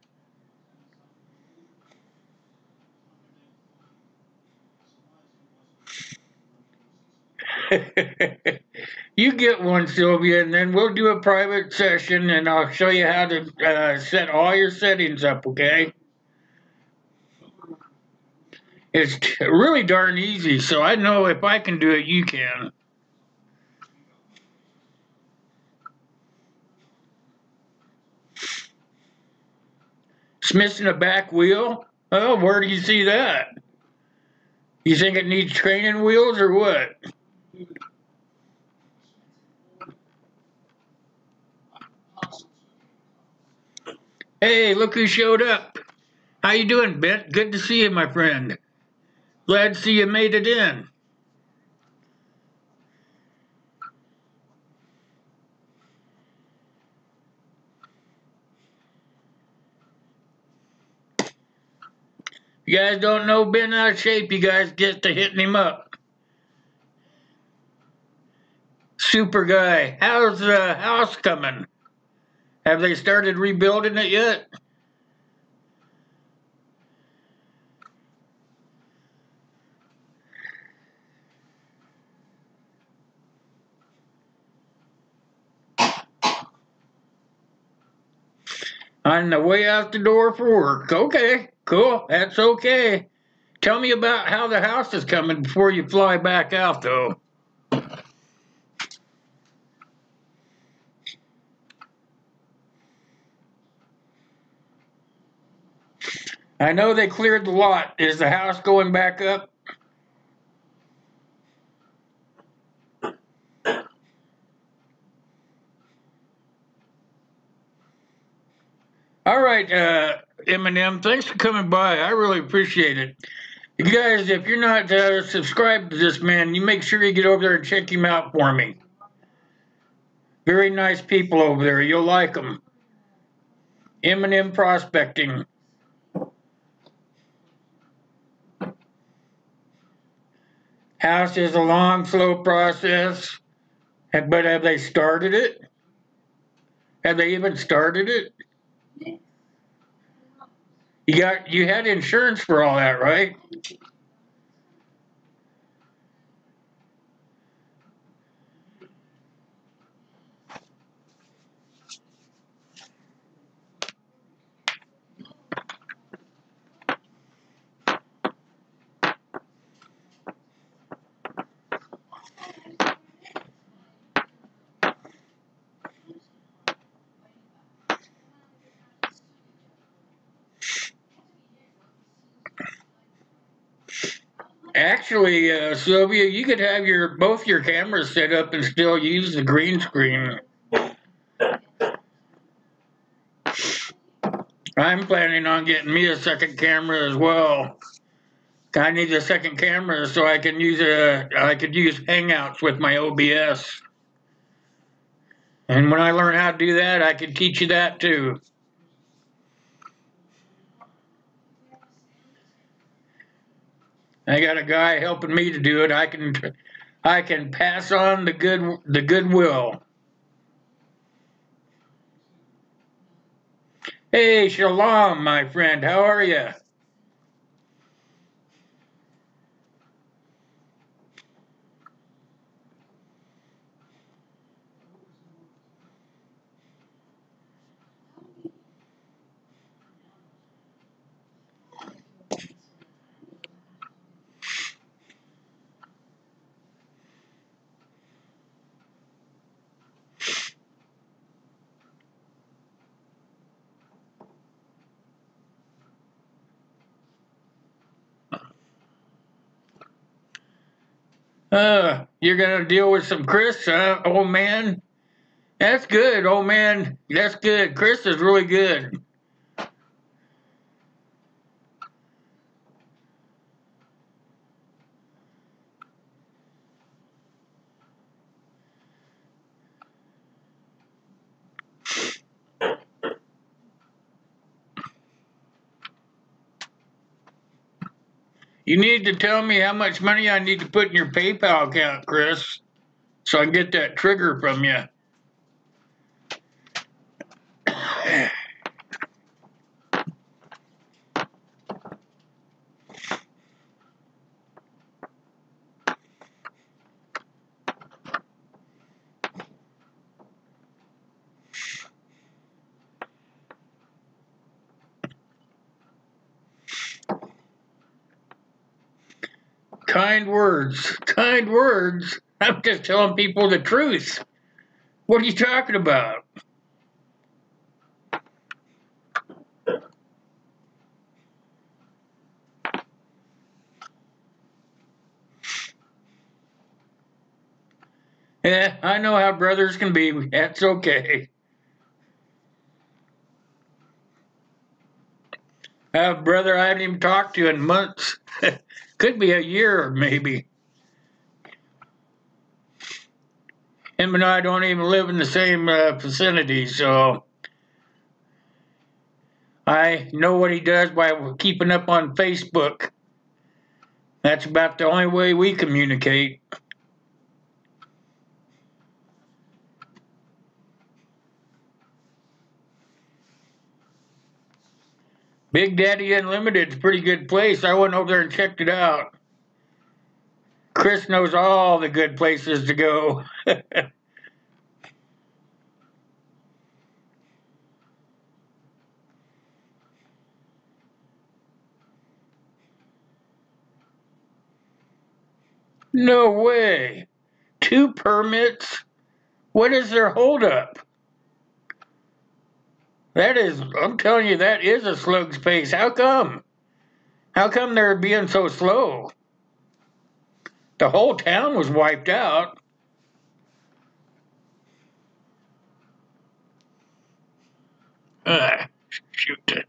You get one, Sylvia, and then we'll do a private session, and I'll show you how to set all your settings up, okay? It's really darn easy, so I know if I can do it, you can. It's missing a back wheel? Oh, where do you see that? You think it needs training wheels or what? Hey, look who showed up. How you doing, Bent? Good to see you, my friend. Glad to see you made it in. You guys don't know Ben out of shape, you guys get to hitting him up. Super guy. How's the house coming? Have they started rebuilding it yet? On the way out the door for work. Okay, cool. That's okay. Tell me about how the house is coming before you fly back out, though. I know they cleared the lot. Is the house going back up? All right, Eminem, thanks for coming by. I really appreciate it. You guys, if you're not subscribed to this man, you make sure you get over there and check him out for me. Very nice people over there. You'll like them. Eminem Prospecting. House is a long, slow process. But have they started it? Have they even started it? You had insurance for all that, right? Actually, Sylvia, you could have both your cameras set up and still use the green screen. I'm planning on getting me a second camera as well. I need a second camera so I can use I could use Hangouts with my OBS. And when I learn how to do that, I can teach you that too. I got a guy helping me to do it. I can pass on the goodwill. Hey, Shalom, my friend. How are you? You're gonna deal with some Chris, old man? That's good, old man. That's good. Chris is really good. You need to tell me how much money I need to put in your PayPal account, Chris, so I can get that trigger from you. Kind words. Kind words. I'm just telling people the truth. What are you talking about? Yeah, I know how brothers can be. That's okay. I have a brother I haven't even talked to in months. Could be a year, maybe. Him and I don't even live in the same vicinity, so I know what he does by keeping up on Facebook. That's about the only way we communicate. Big Daddy Unlimited's a pretty good place. I went over there and checked it out. Chris knows all the good places to go. No way. 2 permits? What is their holdup? I'm telling you, that is a slug's pace. How come? How come they're being so slow? The whole town was wiped out. Shoot it.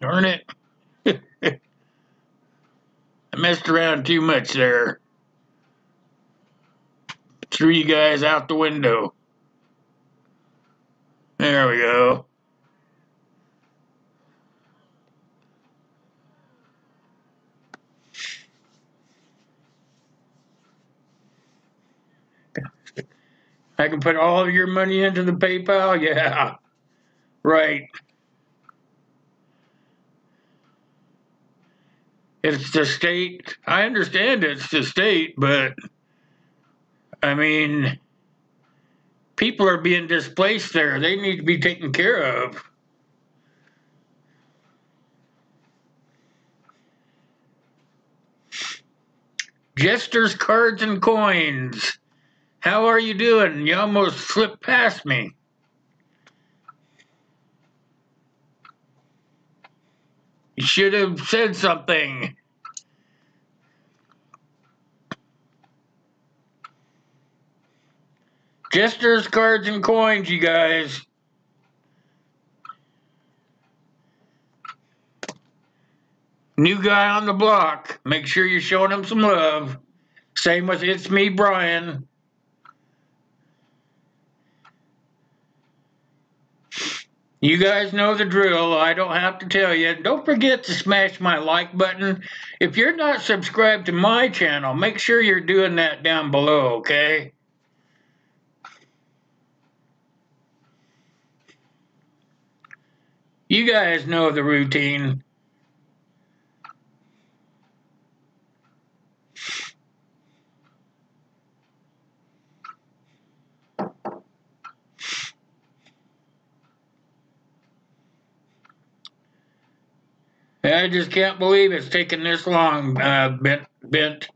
Darn it. I messed around too much there. Threw you guys out the window. There we go. I can put all of your money into the PayPal? Yeah. Right. It's the state. I understand it's the state, but I mean, people are being displaced there. They need to be taken care of. Jesters, cards, and coins. How are you doing? You almost slipped past me. You should have said something. Jesters, cards, and coins, you guys. New guy on the block. Make sure you're showing him some love. Same with It's Me, Brian. You guys know the drill. I don't have to tell you. Don't forget to smash my like button. If you're not subscribed to my channel, make sure you're doing that down below, okay? You guys know the routine. I just can't believe it's taken this long, Bent.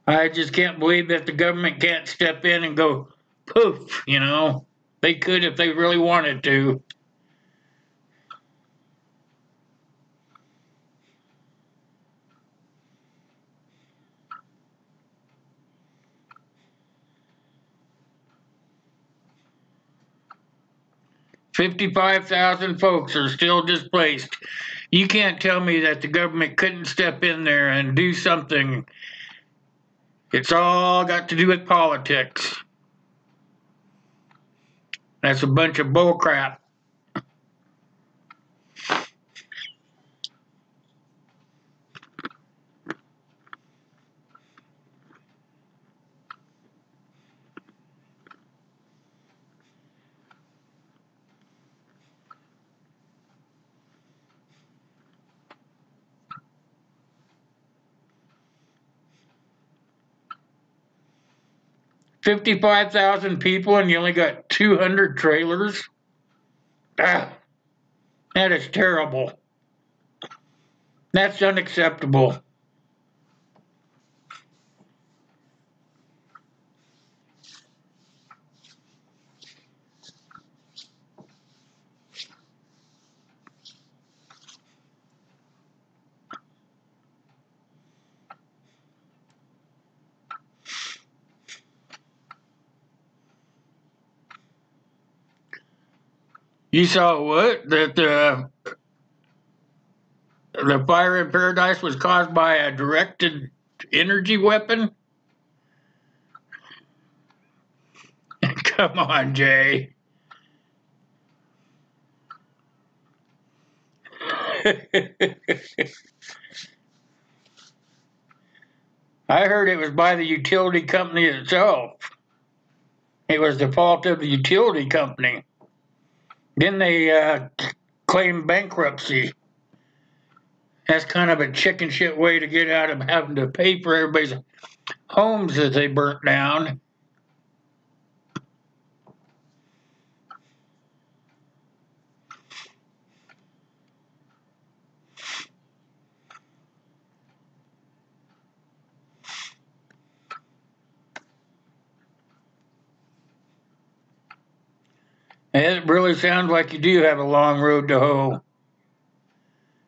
I just can't believe that the government can't step in and go poof, you know. They could if they really wanted to. 55,000 folks are still displaced. You can't tell me that the government couldn't step in there and do something. It's all got to do with politics. That's a bunch of bullcrap. $55,000 people and you only got 200 trailers? Ah, that is terrible. That's unacceptable. You saw what? That the fire in Paradise was caused by a directed energy weapon? Come on, Jay. I heard it was by the utility company itself. It was the fault of the utility company. Then they claimed bankruptcy. That's kind of a chicken shit way to get out of having to pay for everybody's homes that they burnt down. It really sounds like you do have a long road to hoe.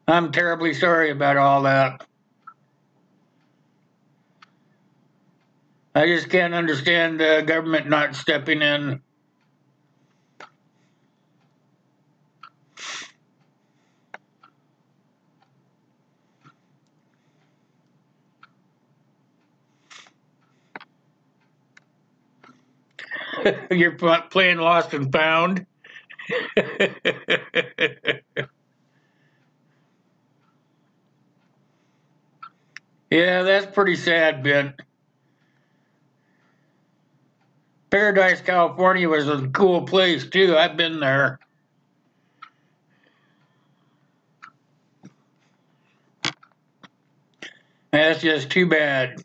I'm terribly sorry about all that. I just can't understand the government not stepping in. You're playing Lost and Found. Yeah, that's pretty sad, Ben. Paradise, California was a cool place too. I've been there. That's just too bad.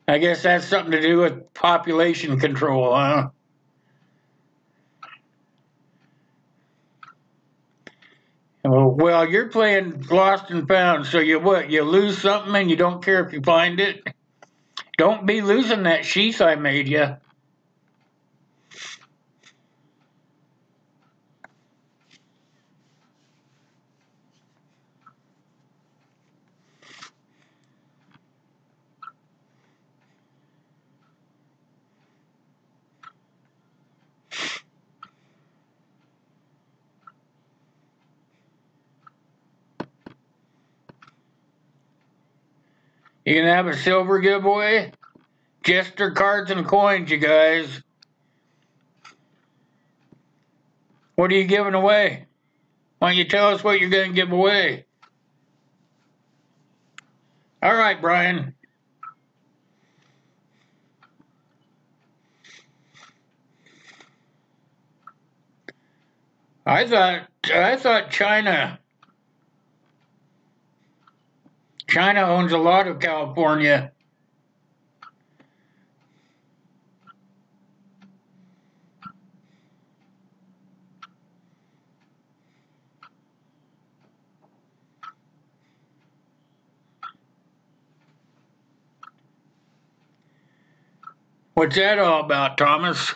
I guess that's something to do with population control, huh? Well, you're playing Lost and Found, so you what? You lose something and you don't care if you find it? Don't be losing that sheath I made you. You can have a silver giveaway? Jester cards and coins, you guys. What are you giving away? Why don't you tell us what you're going to give away? All right, Brian. I thought China owns a lot of California. What's that all about, Thomas?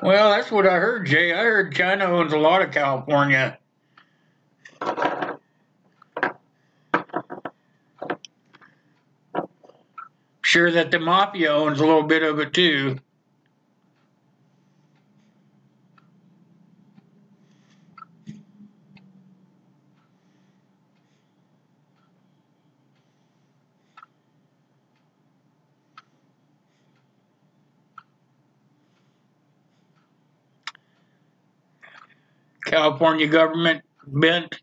Well, that's what I heard, Jay. I heard China owns a lot of California. Sure that the mafia owns a little bit of it too. California government bent.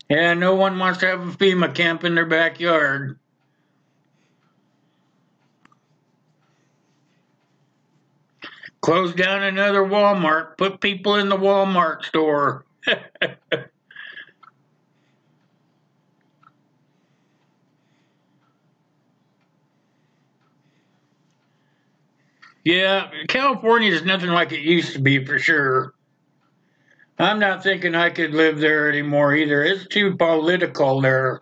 Yeah, no one wants to have a FEMA camp in their backyard. Close down another Walmart. Put people in the Walmart store. Yeah, California is nothing like it used to be for sure. I'm not thinking I could live there anymore either. It's too political there.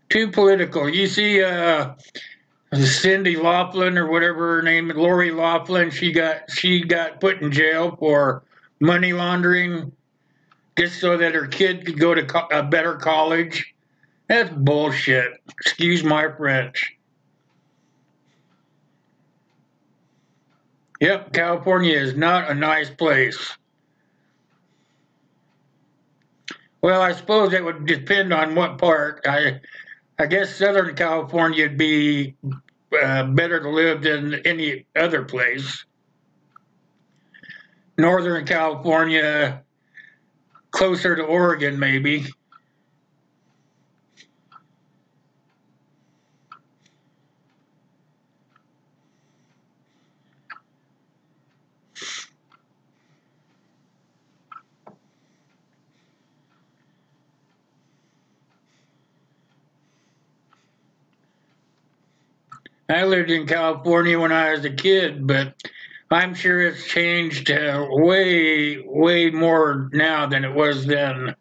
Too political. You see, Cindy Laughlin or whatever her name, Lori Laughlin. She got put in jail for money laundering just so that her kid could go to a better college. That's bullshit. Excuse my French. Yep, California is not a nice place. Well, I suppose it would depend on what part. I guess Southern California would be better to live than any other place. Northern California, closer to Oregon, maybe. I lived in California when I was a kid, but I'm sure it's changed way, way more now than it was then.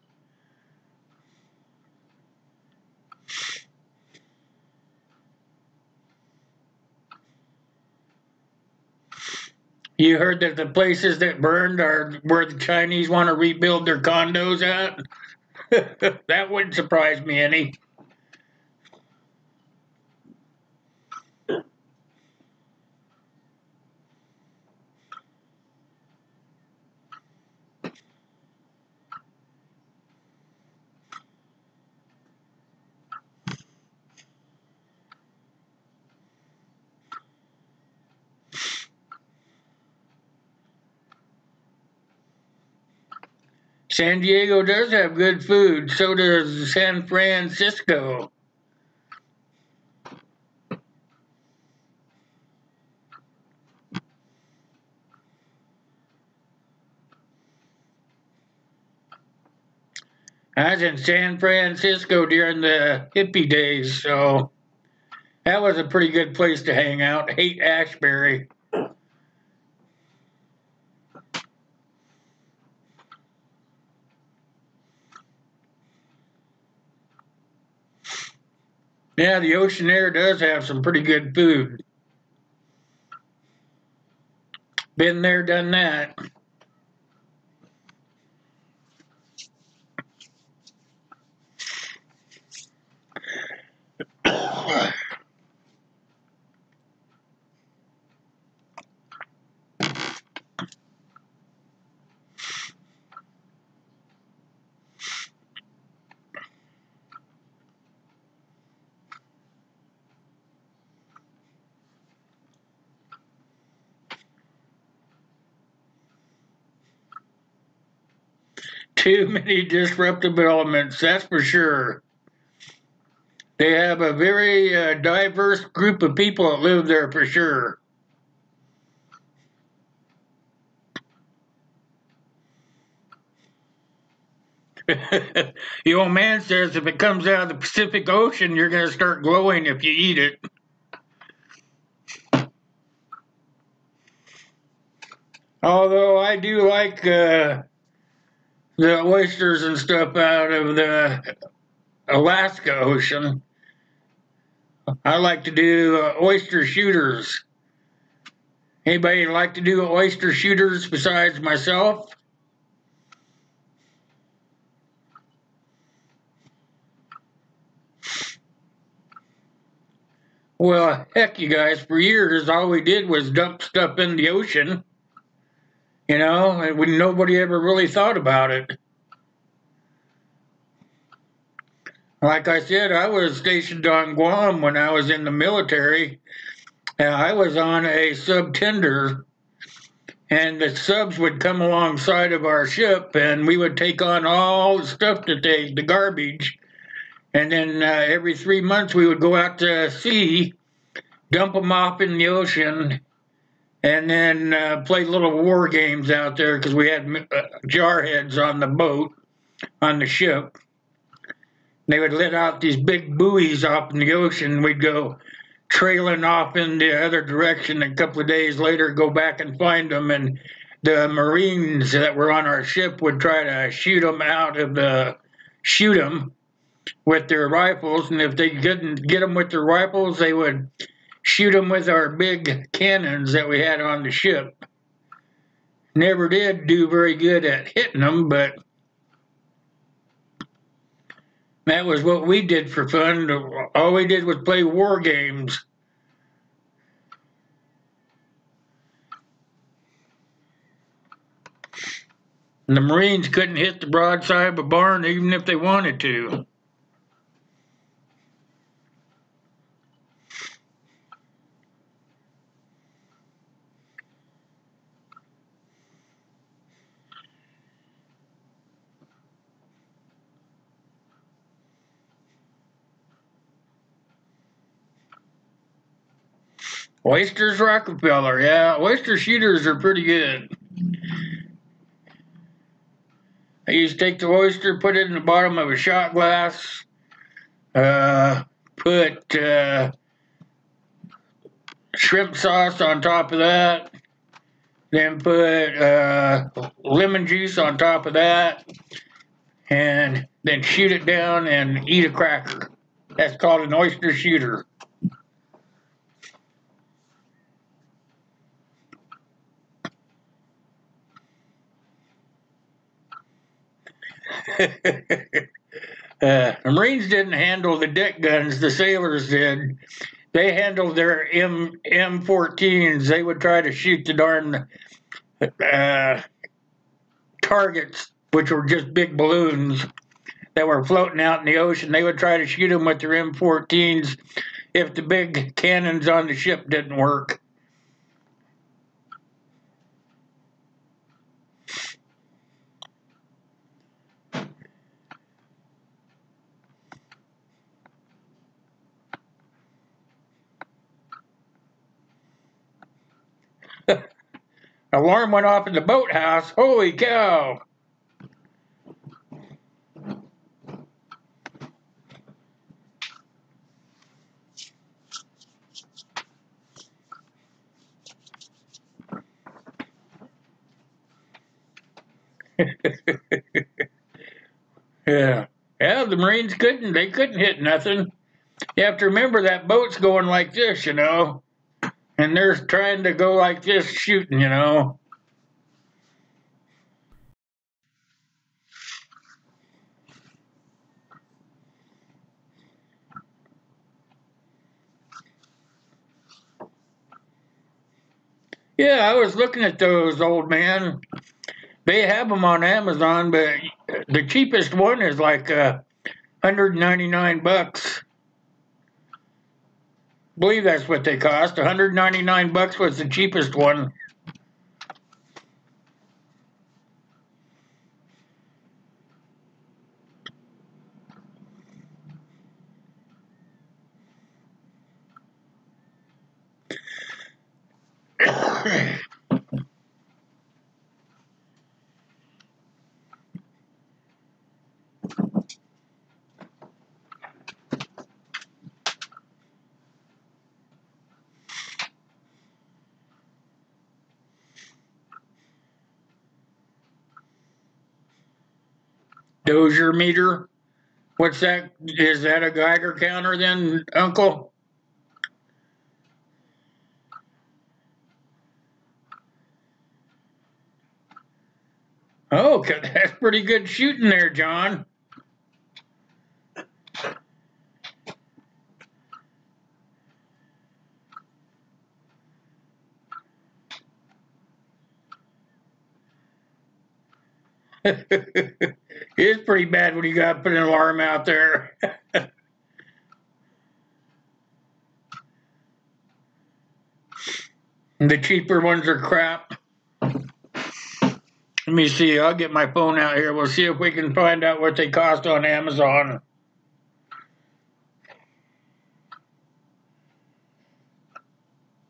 You heard that the places that burned are where the Chinese want to rebuild their condos at? That wouldn't surprise me any. San Diego does have good food, so does San Francisco. I was in San Francisco during the hippie days, so that was a pretty good place to hang out. Hate Ashbury. Yeah, the ocean air does have some pretty good food. Been there, done that. Too many disruptive elements, that's for sure. They have a very diverse group of people that live there for sure. The old man says if it comes out of the Pacific Ocean, you're going to start glowing if you eat it. Although I do like the oysters and stuff out of the Alaska Ocean. I like to do oyster shooters. Anybody like to do oyster shooters besides myself? Well, heck, you guys, for years, all we did was dump stuff in the ocean, and nobody ever really thought about it. Like I said, I was stationed on Guam when I was in the military. I was on a sub tender, and the subs would come alongside of our ship, and we would take on all the stuff the garbage, and then every 3 months we would go out to sea, dump them off in the ocean, and then play little war games out there because we had jarheads on the boat, on the ship. They would let out these big buoys off in the ocean. We'd go trailing off in the other direction. A couple of days later, go back and find them, and the Marines that were on our ship would try to shoot them with their rifles, and if they couldn't get them with their rifles, they would shoot them with our big cannons that we had on the ship. Never did do very good at hitting them, but that was what we did for fun. All we did was play war games. And the Marines couldn't hit the broadside of a barn even if they wanted to. Oysters Rockefeller, yeah. Oyster shooters are pretty good. I used to take the oyster, put it in the bottom of a shot glass, put shrimp sauce on top of that, then put lemon juice on top of that, and then shoot it down and eat a cracker. That's called an oyster shooter. The Marines didn't handle the deck guns, the sailors did. They handled their M14s. They would try to shoot the darn targets, which were just big balloons that were floating out in the ocean. They would try to shoot them with their M14s if the big cannons on the ship didn't work. Alarm went off in the boathouse. Holy cow! Yeah. Yeah, the Marines couldn't. They couldn't hit nothing. You have to remember that boat's going like this, and they're trying to go like this shooting. Yeah, I was looking at those, old man. They have them on Amazon, but the cheapest one is like $199. I believe that's what they cost. $199 was the cheapest one. Dozier meter. What's that? Is that a Geiger counter then, Uncle? Oh, that's pretty good shooting there, John. It's pretty bad when you got to put an alarm out there. The cheaper ones are crap. Let me see. I'll get my phone out here. We'll see if we can find out what they cost on Amazon.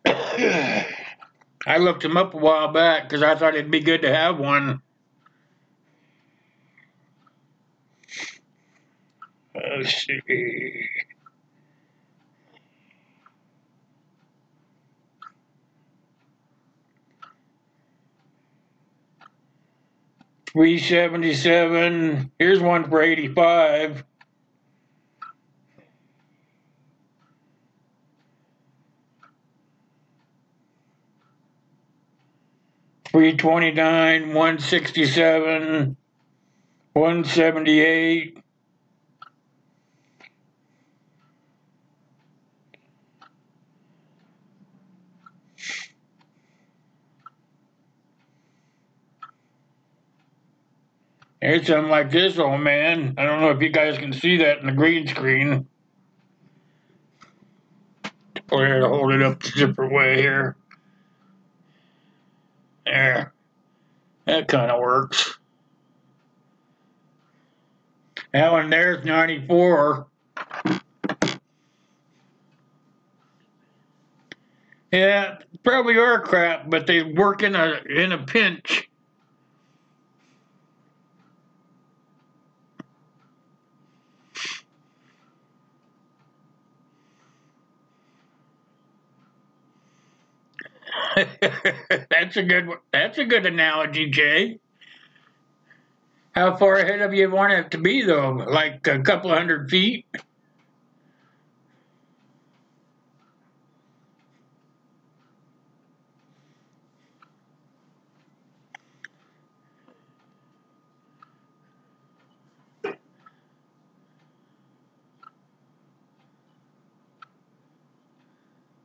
I looked them up a while back because I thought it'd be good to have one. Let's see. $377. Here's one for 85. $329, $167, $178. Here's something like this, old man. I don't know if you guys can see that in the green screen. We're here to hold it up the different way here. There. That kind of works. That one there's 94. Yeah, probably are crap, but they work in a pinch. That's a good one. That's a good analogy, Jay. How far ahead of you want it to be though? Like a couple of 100 feet?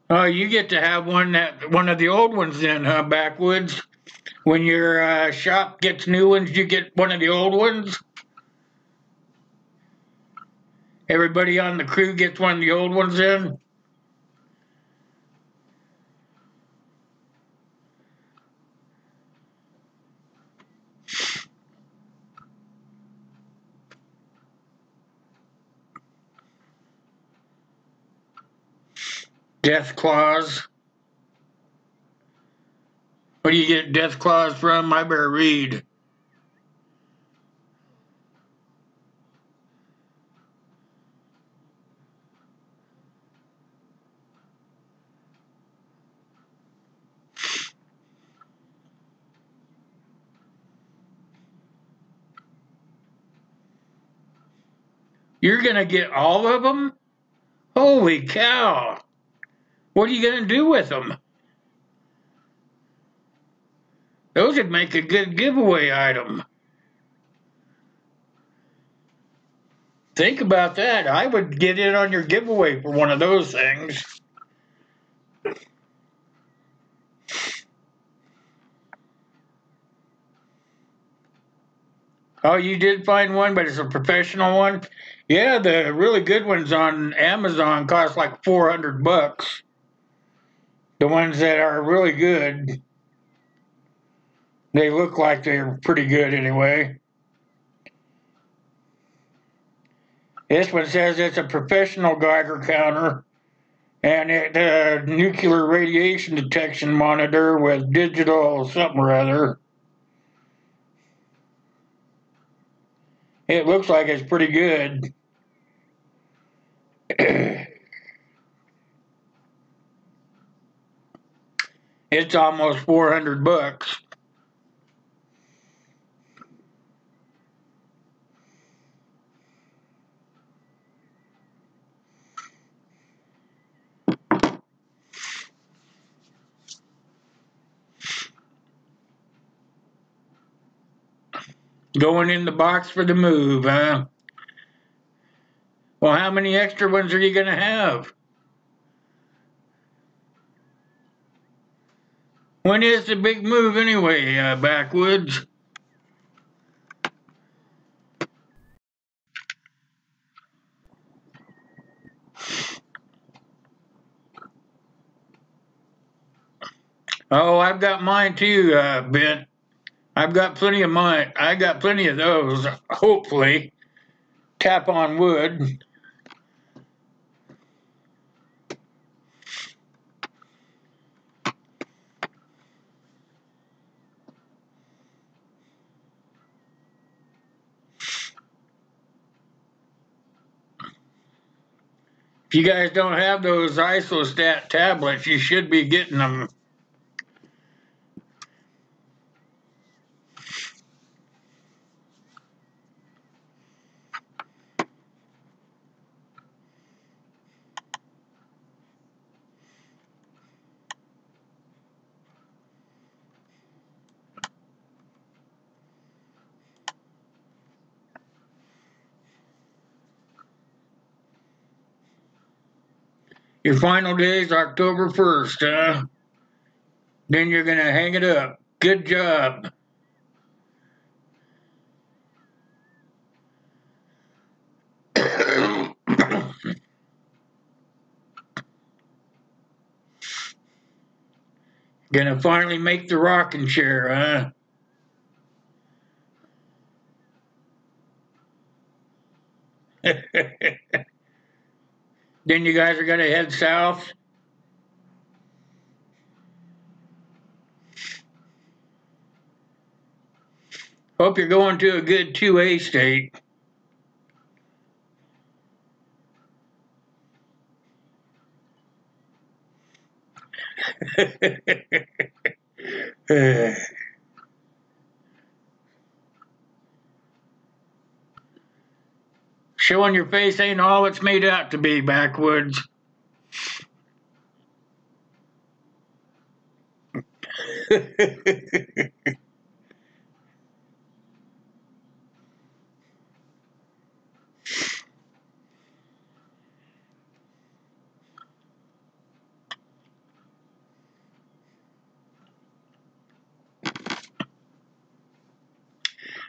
Oh, you get to have one of the old ones then, huh? Backwoods. When your shop gets new ones, you get one of the old ones. Everybody on the crew gets one of the old ones in. Death claws. Where do you get death claws from? I better read. You're gonna get all of them? Holy cow! What are you gonna do with them? Those would make a good giveaway item. Think about that. I would get in on your giveaway for one of those things. Oh, you did find one, but it's a professional one? Yeah, the really good ones on Amazon cost like $400. The ones that are really good, they look like they're pretty good anyway. This one says it's a professional Geiger counter and it nuclear radiation detection monitor with digital something or other. It looks like it's pretty good. It's almost $400. Going in the box for the move, huh? Well, how many extra ones are you going to have? When is the big move anyway, Backwoods? Oh, I've got mine too, Ben. I've got plenty of mine. I got plenty of those, hopefully. Tap on wood. If you guys don't have those isostat tablets, you should be getting them. Your final day is October 1st, huh? Then you're going to hang it up. Good job. Gonna finally make the rocking chair, huh? Then you guys are gonna head south. Hope you're going to a good 2A state. Showing your face ain't all it's made out to be, Backwoods.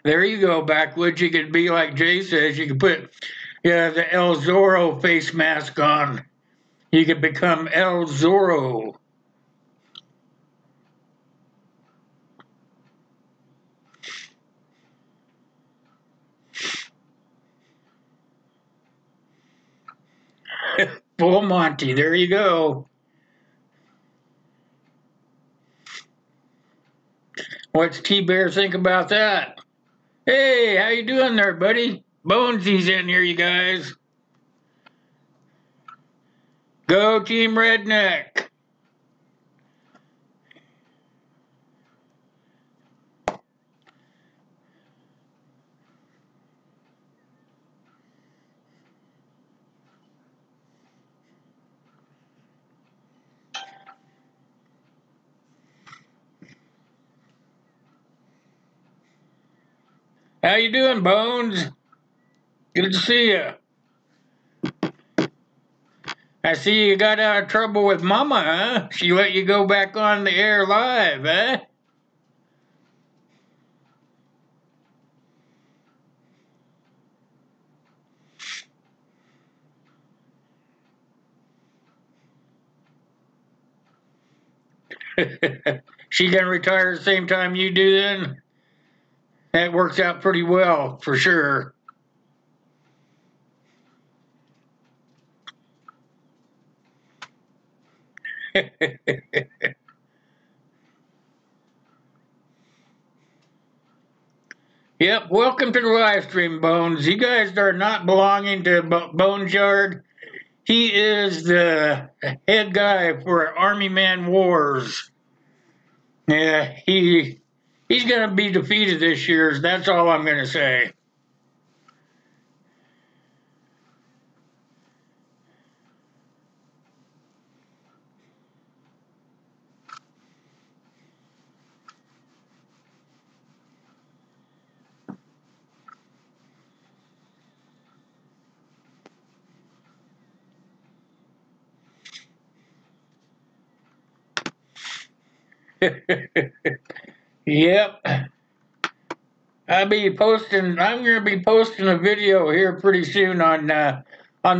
There you go, Backwoods. You could be like Jay says. You could put the El Zorro face mask on. You could become El Zorro. Full Monty. There you go. What's T-Bear think about that? Hey, how you doing there, buddy? Bonesy's in here, you guys. Go Team Redneck. How you doing, Bones? Good to see you. I see you got out of trouble with Mama, huh? She let you go back on the air live, huh? She gonna retire the same time you do then? That works out pretty well, for sure. Yep, welcome to the live stream, Bones. You guys are not belonging to Bones Yard. He is the head guy for Army Man Wars. Yeah, he's gonna be defeated this year. That's all I'm gonna say. Yep. I'm gonna be posting a video here pretty soon on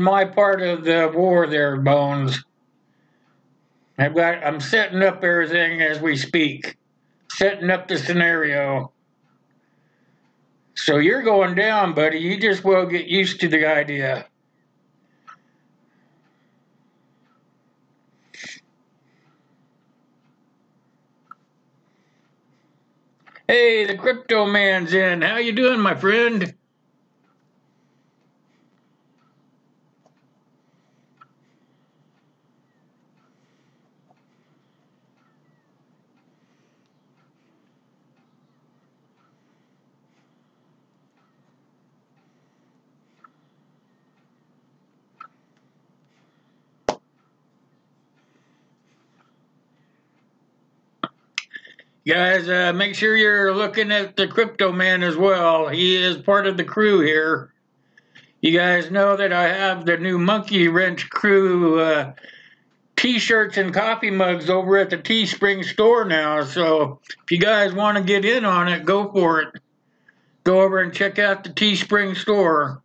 my part of the war there, Bones. I'm setting up everything as we speak. Setting up the scenario. So you're going down, buddy. You just will get used to the idea. Hey, the crypto man's in. How you doing, my friend? Guys, make sure you're looking at the crypto man as well. He is part of the crew here. You guys know that I have the new Monkey Wrench crew t-shirts and coffee mugs over at the Teespring store now. So if you guys want to get in on it, go for it. Go over and check out the Teespring store.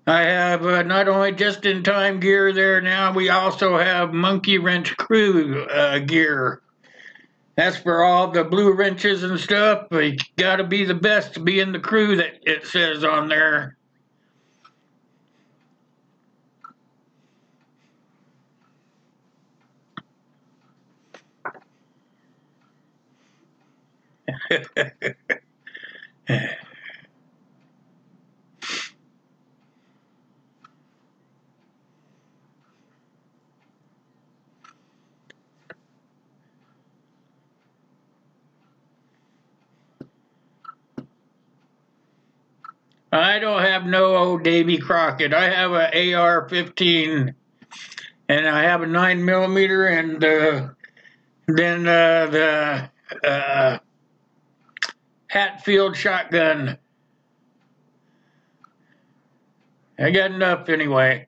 I have not only just-in-time gear there now, we also have Monkey Wrench crew gear. That's for all the blue wrenches and stuff. You gotta be the best to be in the crew that it says on there. I don't have no old Davy Crockett. I have a AR-15, and I have a 9mm, and then the Hatfield shotgun. I got enough anyway.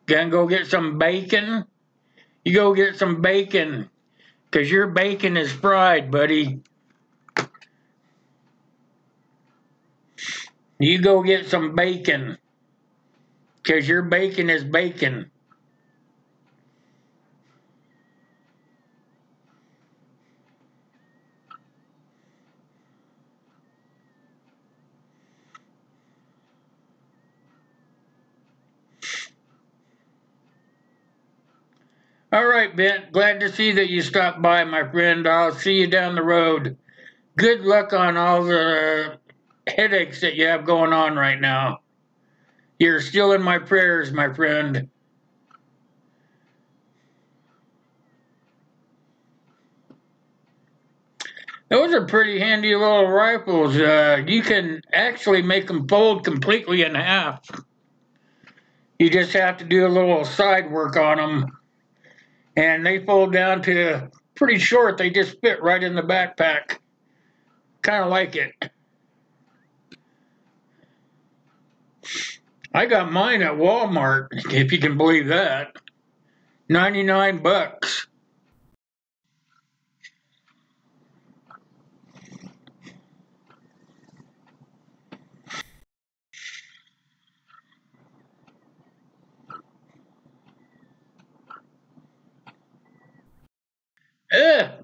Gonna go get some bacon? You go get some bacon, 'cause your bacon is fried, buddy. You go get some bacon, 'cause your bacon is bacon. All right, Ben. Glad to see that you stopped by, my friend. I'll see you down the road. Good luck on all the headaches that you have going on right now. You're still in my prayers, my friend. Those are pretty handy little rifles. You can actually make them fold completely in half. You just have to do a little side work on them. And they fold down to pretty short. They just fit right in the backpack. Kind of like it. I got mine at Walmart, if you can believe that. 99 bucks.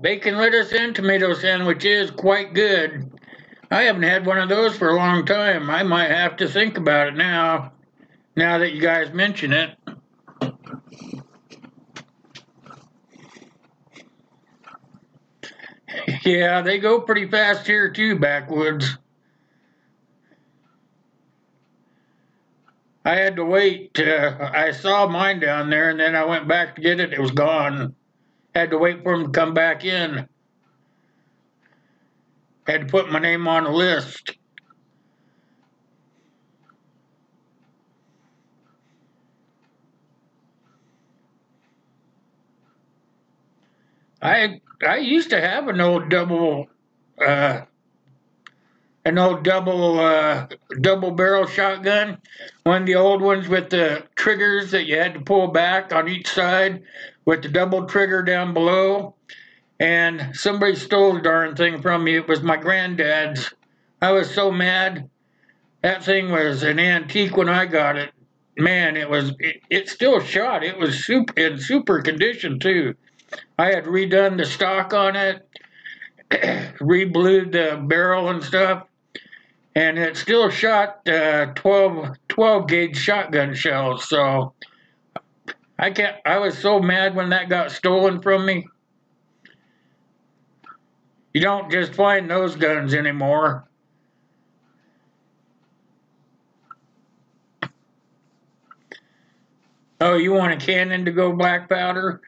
bacon, lettuce, and tomato sandwich is quite good. I haven't had one of those for a long time. I might have to think about it now that you guys mention it. Yeah, they go pretty fast here too, backwoods. I had to wait. I saw mine down there, and then I went back to get it. It was gone. Had to wait for them to come back in. Had to put my name on a list. I used to have uh, an old double barrel shotgun, one of the old ones with the triggers that you had to pull back on each side with the double trigger down below. And somebody stole the darn thing from me. It was my granddad's. I was so mad. That thing was an antique when I got it. Man, it still shot. It was in super condition too. I had redone the stock on it, re-blued the barrel and stuff, and it still shot 12 gauge shotgun shells. So I was so mad when that got stolen from me. You don't just find those guns anymore. Oh, you want a cannon to go black powder?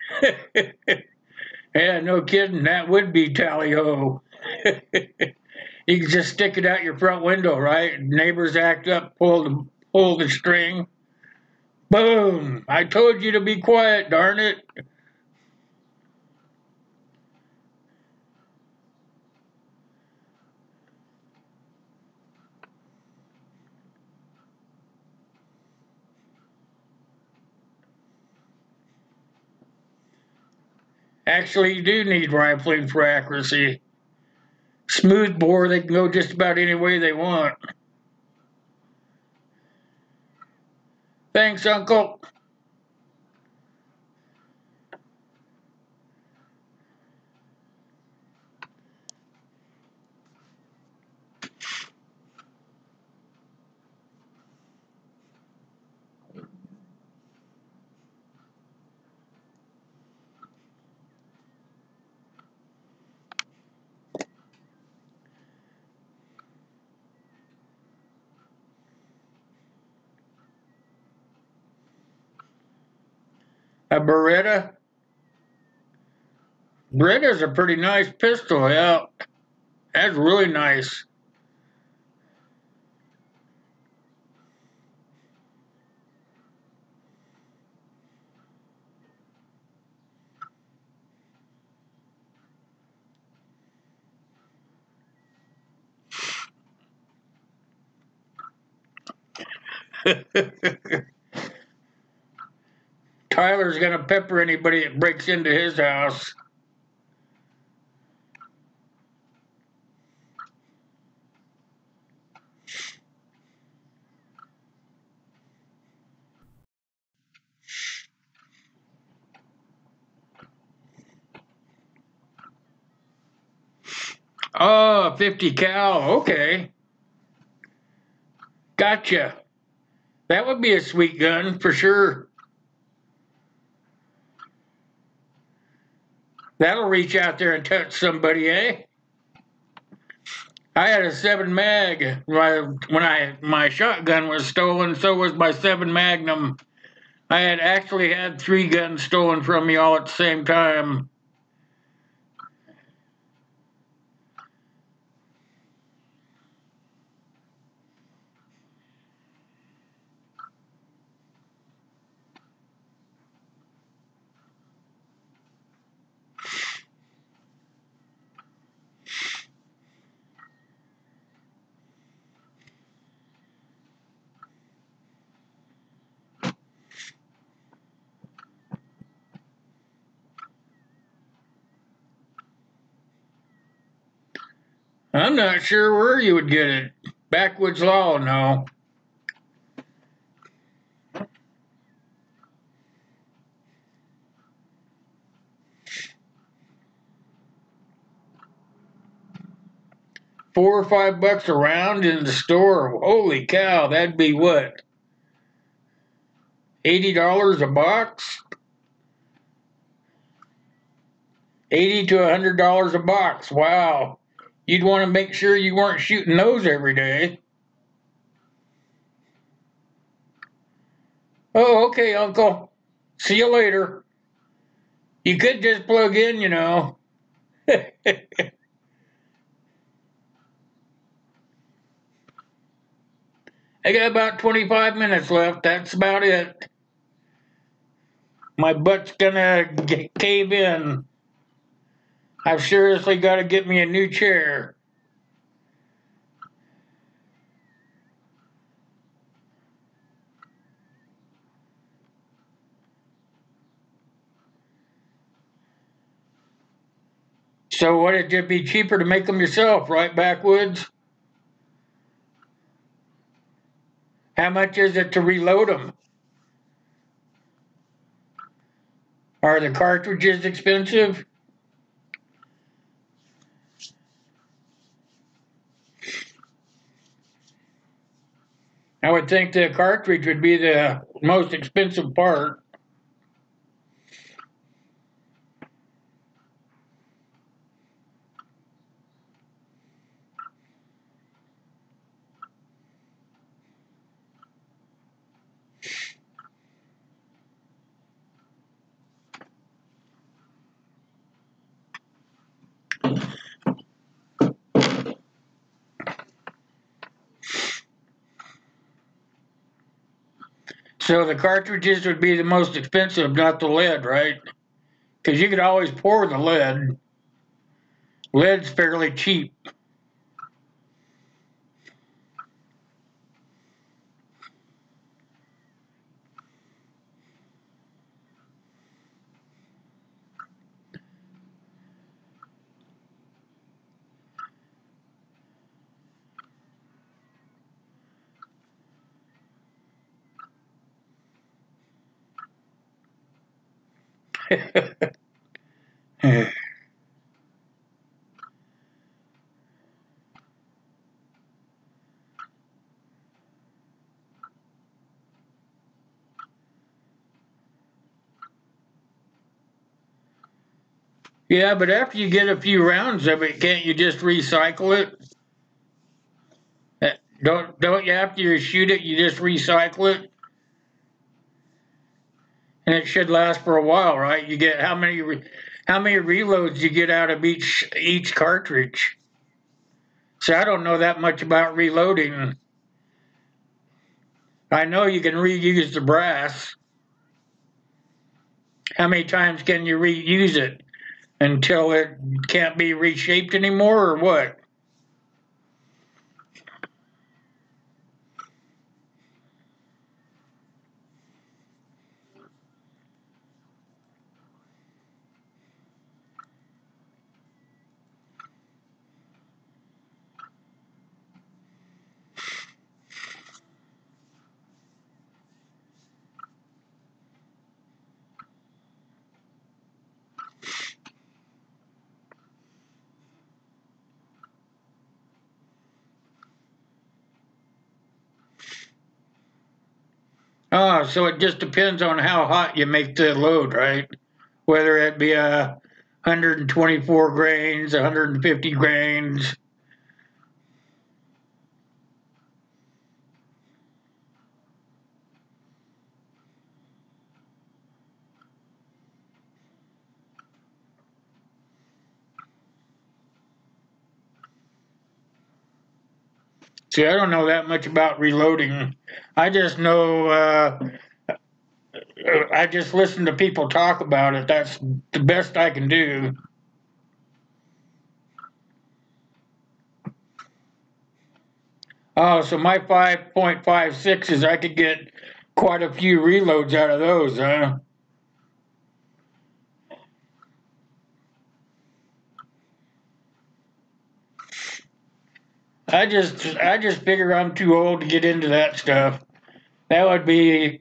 Yeah, no kidding. That would be tally-ho. You can just stick it out your front window, right? Neighbors act up, pull the string. Boom! I told you to be quiet, darn it. Actually, you do need rifling for accuracy. Smooth bore, they can go just about any way they want. Thanks, Uncle. A Beretta? Beretta's a pretty nice pistol, yeah. That's really nice. Tyler's gonna pepper anybody that breaks into his house. Oh, 50 cal. Okay. Gotcha. That would be a sweet gun for sure. That'll reach out there and touch somebody, eh? I had a 7 mag my shotgun was stolen. So was my 7 Magnum. I had actually had 3 guns stolen from me all at the same time. I'm not sure where you would get it. Backwoods Law, no. $4 or $5 a round in the store. Holy cow, that'd be what? $80 a box? $80 to $100 a box. Wow. You'd want to make sure you weren't shooting those every day. Oh, okay, Uncle. See you later. You could just plug in, you know. I got about 25 minutes left. That's about it. My butt's gonna cave in. I've seriously got to get me a new chair. So would it just be cheaper to make them yourself, right, Backwoods? How much is it to reload them? Are the cartridges expensive? I would think the cartridge would be the most expensive part. So the cartridges would be the most expensive, not the lead, right? Because you could always pour the lead. Lead's fairly cheap. Yeah, but after you get a few rounds of it, can't you just recycle it? Don't you after you shoot it, you just recycle it? And it should last for a while, right? You get how many reloads you get out of each cartridge? So I don't know that much about reloading. I know you can reuse the brass. How many times can you reuse it until it can't be reshaped anymore, or what? Oh, so it just depends on how hot you make the load, right? Whether it be 124 grains, 150 grains. See, I don't know that much about reloading. I just know, I just listen to people talk about it. That's the best I can do. Oh, so my 5.56s, I could get quite a few reloads out of those, huh? I just figure I'm too old to get into that stuff. That would be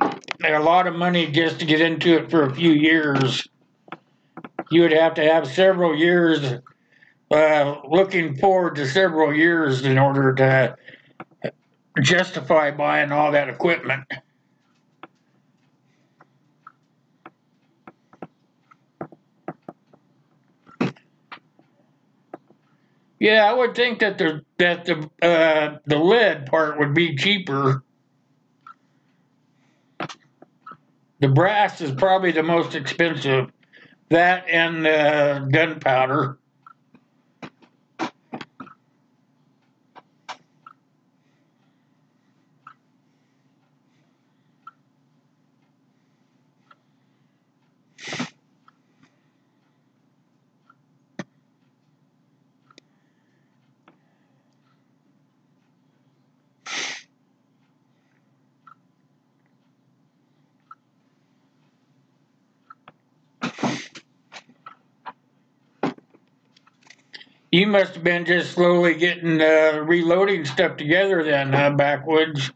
a lot of money just to get into it for a few years. You would have to have several years looking forward to several years in order to justify buying all that equipment. Yeah, I would think that the lead part would be cheaper. The brass is probably the most expensive. That and gunpowder. You must have been just slowly getting reloading stuff together then, backwoods.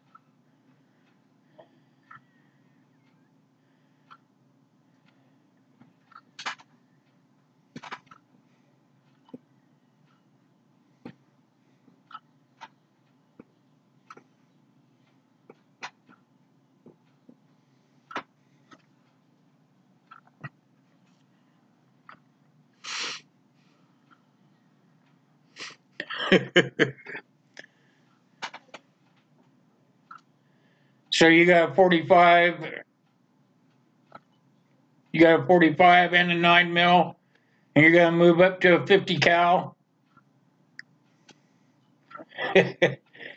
So you got a 45. You got a 45 and a 9 mil, and you're gonna move up to a 50 cal.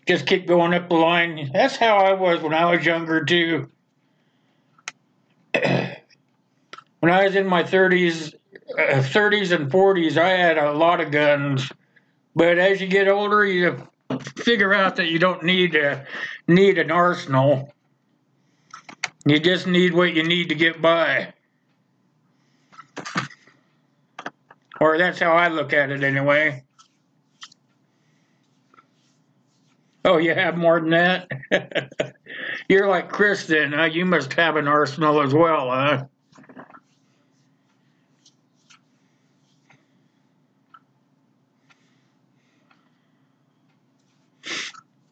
Just keep going up the line. That's how I was when I was younger too. When I was in my 30s and 40s, I had a lot of guns. But as you get older, you figure out that you don't need an arsenal. You just need what you need to get by. Or that's how I look at it anyway. Oh, you have more than that? You're like Chris then, huh? You must have an arsenal as well, huh?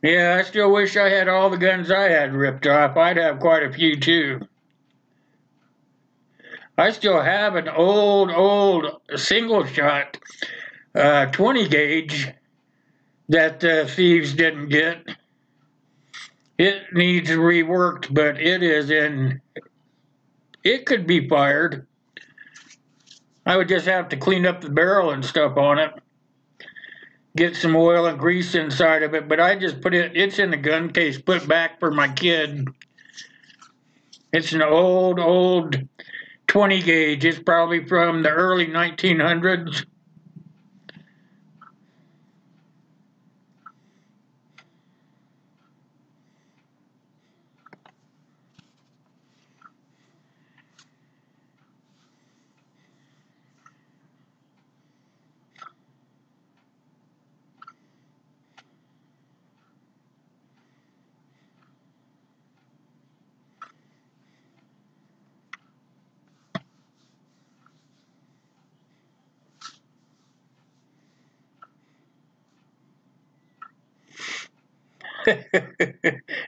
Yeah, I still wish I had all the guns I had ripped off. I'd have quite a few too. I still have an old single shot 20 gauge that thieves didn't get. It needs reworked, but it could be fired. I would just have to clean up the barrel and stuff on it, get some oil and grease inside of it, but I just it's in the gun case, put back for my kid. It's an old 20 gauge. It's probably from the early 1900s.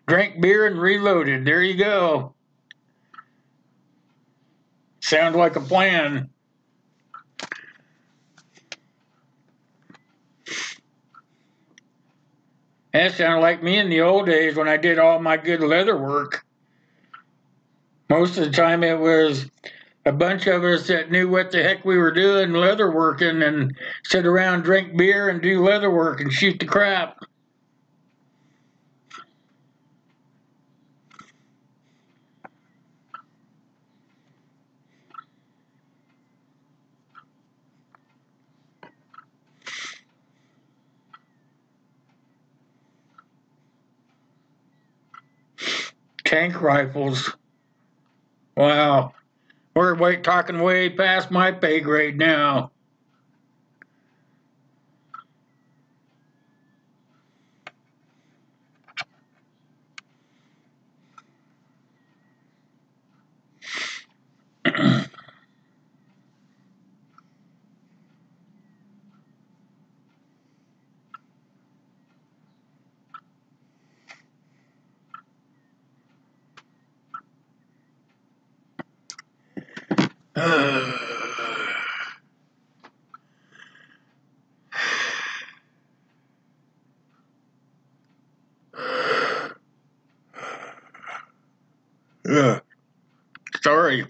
Drank beer and reloaded. There you go. Sounds like a plan. That sounded like me in the old days when I did all my good leather work. Most of the time it was a bunch of us that knew what the heck we were doing leather working and sit around, drink beer, and do leather work and shoot the crap. Tank rifles. Wow. We're talking way past my pay grade now. Ugh. Sorry.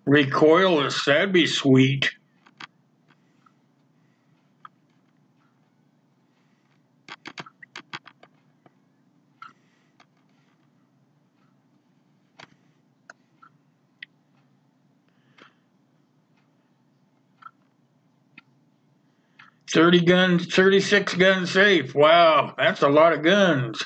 Recoilless, that'd be sweet. $30 guns, 36 gun safe. Wow, that's a lot of guns.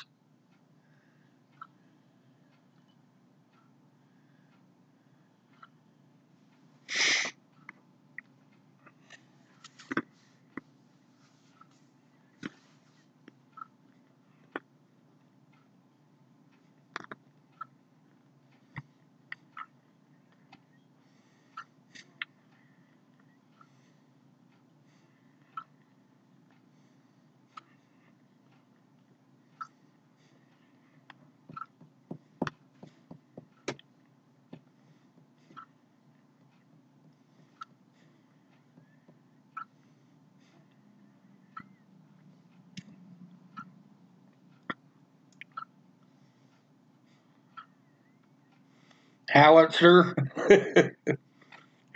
Howitzer.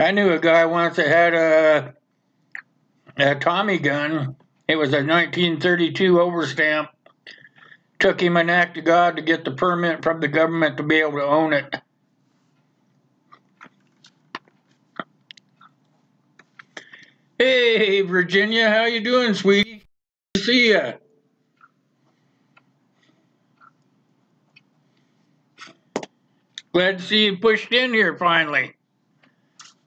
I knew a guy once that had a Tommy gun. It was a 1932 overstamp. Took him an act of God to get the permit from the government to be able to own it. Hey, Virginia, how you doing, sweetie? Good to see ya. Glad to see you pushed in here finally.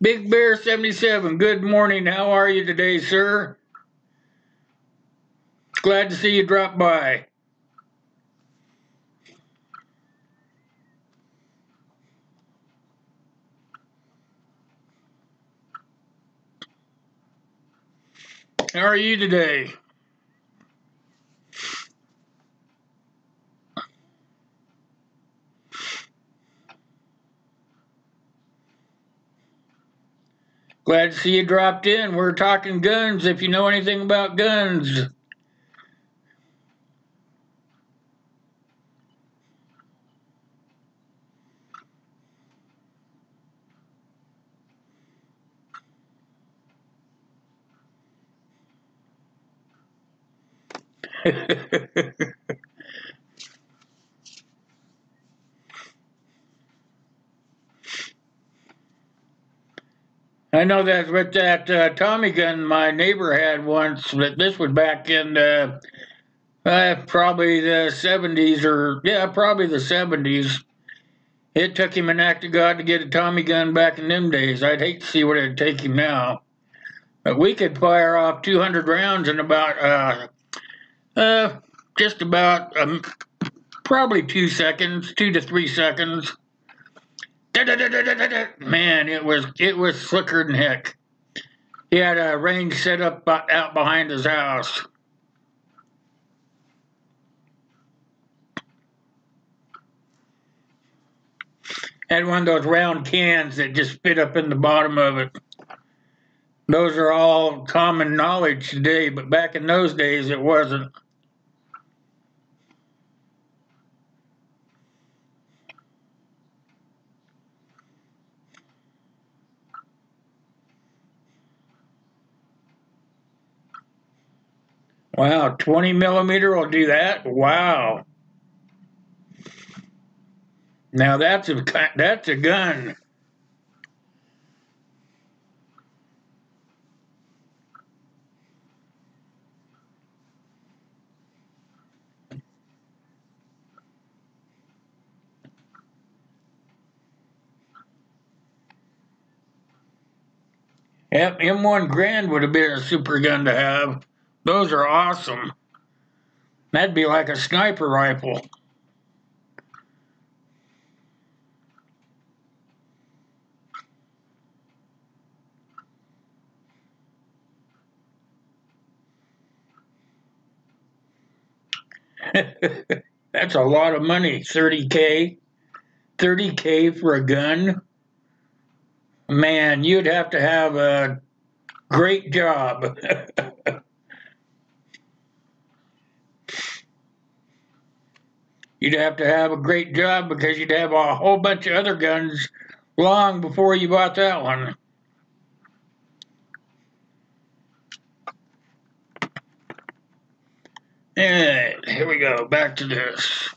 Big Bear 77, good morning. How are you today, sir? Glad to see you drop by. How are you today? Glad to see you dropped in. We're talking guns if you know anything about guns. I know that with that Tommy gun my neighbor had once, but this was back in probably the 70s, or yeah, probably the 70s. It took him an act of God to get a Tommy gun back in them days. I'd hate to see what it'd take him now. But we could fire off 200 rounds in about just about probably 2 seconds, 2 to 3 seconds. Man, it was slicker than heck. He had a range set up out behind his house. Had one of those round cans that just fit up in the bottom of it. Those are all common knowledge today, but back in those days it wasn't. Wow, 20 millimeter will do that? Wow. Now that's a gun. Yep, M1 Grand would have been a super gun to have. Those are awesome. That'd be like a sniper rifle. That's a lot of money, 30K. 30K for a gun? Man, you'd have to have a great job. You'd have to have a great job because you'd have a whole bunch of other guns long before you bought that one. Alright, here we go. Back to this.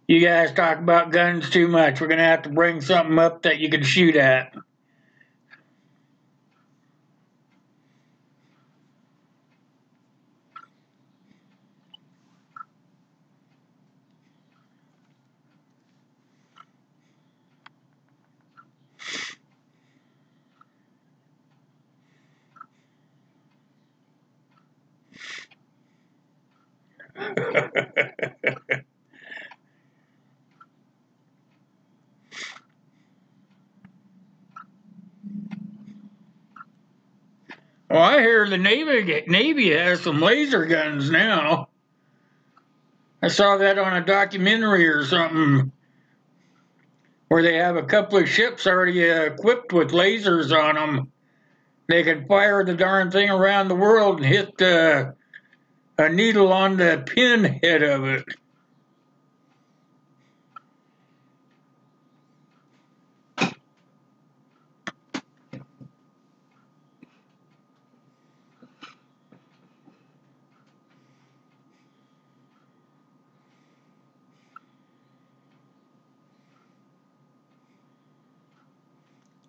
You guys talk about guns too much. We're going to have to bring something up that you can shoot at. Well, I hear the Navy has some laser guns now. I saw that on a documentary or something where they have a couple of ships already equipped with lasers on them. They can fire the darn thing around the world and hit a needle on the pin head of it.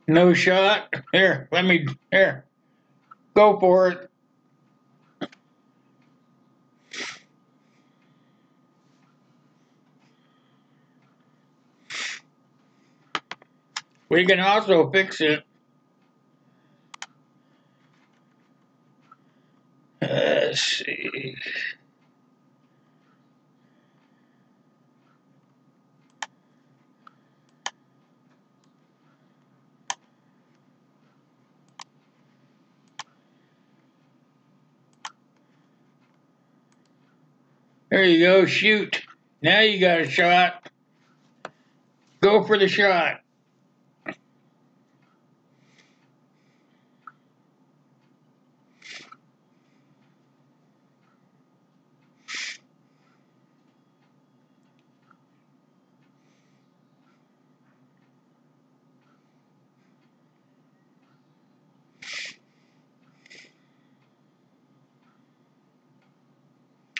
No shot. Here, here, go for it. We can also fix it. Let's see. There you go, shoot. Now you got a shot. Go for the shot.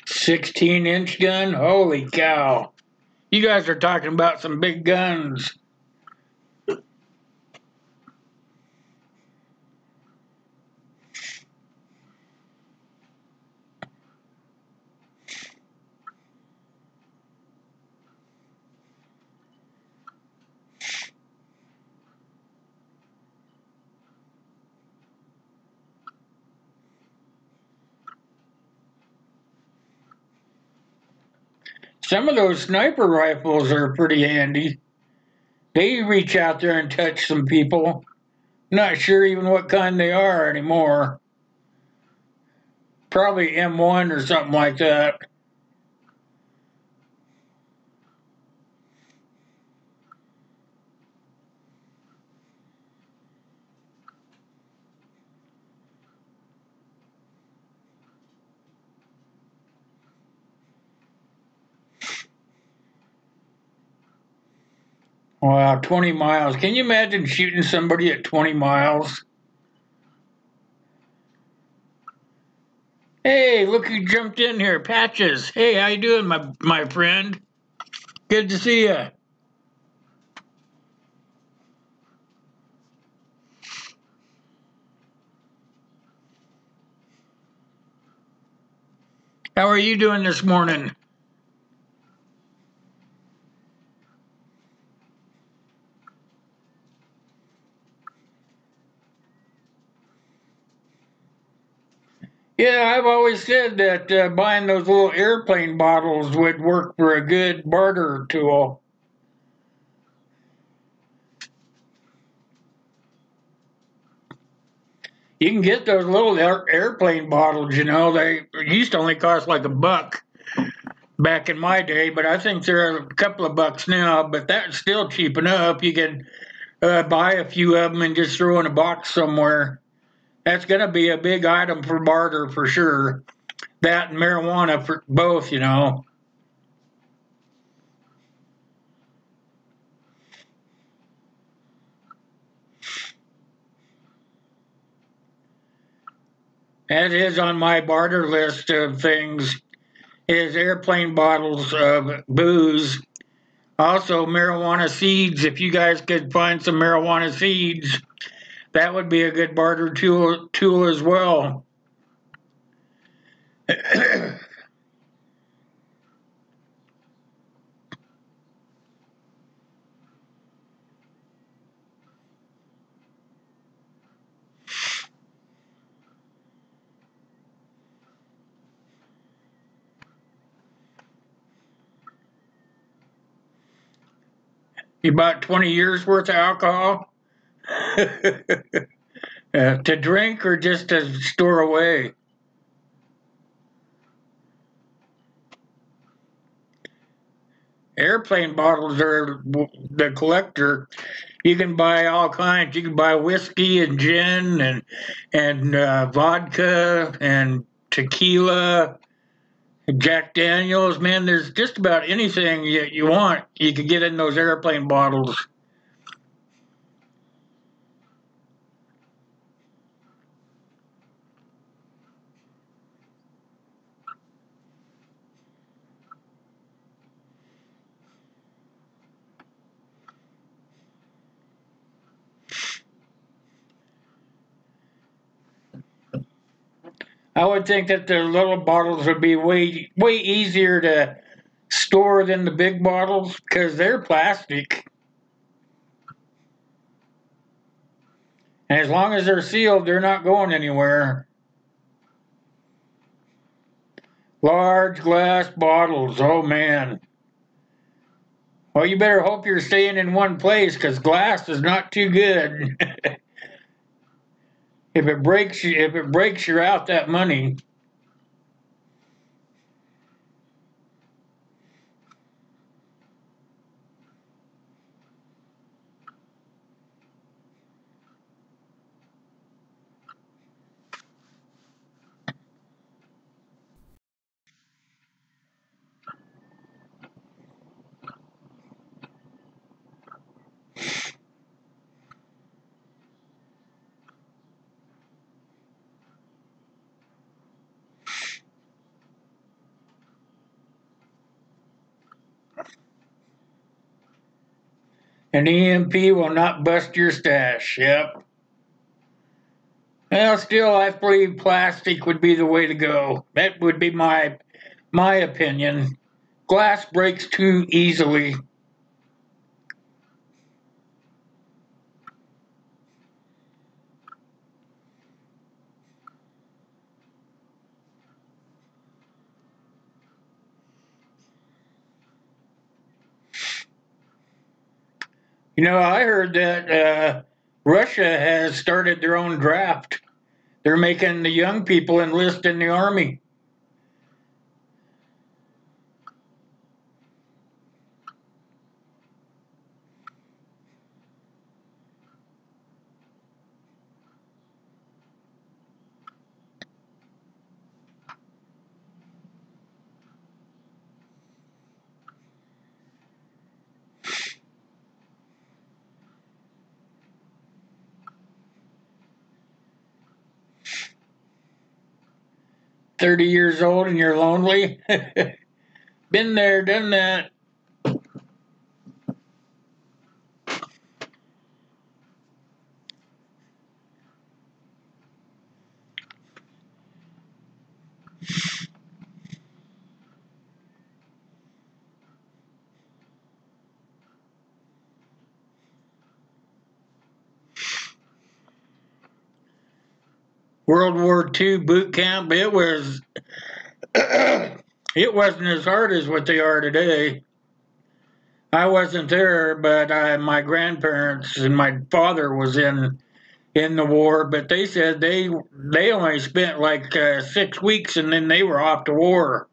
.16-inch gun? Holy cow. You guys are talking about some big guns. Some of those sniper rifles are pretty handy. They reach out there and touch some people. Not sure even what kind they are anymore. Probably M1 or something like that. Wow, 20 miles. Can you imagine shooting somebody at 20 miles? Hey, look who jumped in here, Patches. Hey, how you doing, my friend? Good to see you. How are you doing this morning? Yeah, I've always said that buying those little airplane bottles would work for a good barter tool. You can get those little airplane bottles, you know. They used to only cost like $1 back in my day, but I think they're a couple of bucks now. But that's still cheap enough. You can buy a few of them and just throw in a box somewhere. That's going to be a big item for barter for sure. That and marijuana for both, you know. That is on my barter list of things is airplane bottles of booze. Also, marijuana seeds. If you guys could find some marijuana seeds, that would be a good barter tool as well. You bought 20 years worth of alcohol to drink or just to store away? Airplane bottles are the collector. You can buy all kinds. You can buy whiskey and gin and vodka and tequila, Jack Daniels. Man, there's just about anything you want. You can get in those airplane bottles. I would think that the little bottles would be way easier to store than the big bottles because they're plastic. And as long as they're sealed, they're not going anywhere. Large glass bottles, oh man. Well, you better hope you're staying in one place because glass is not too good. If it breaks, you're out that money. An EMP will not bust your stash. Yep. Well, still, I believe plastic would be the way to go. That would be my opinion. Glass breaks too easily. You know, I heard that Russia has started their own draft. They're making the young people enlist in the army. 30 years old and you're lonely. Been there, done that. World War II boot camp, it was it wasn't as hard as what they are today. I wasn't there, but my grandparents and my father was in in the war, but they said they only spent like 6 weeks and then they were off to war.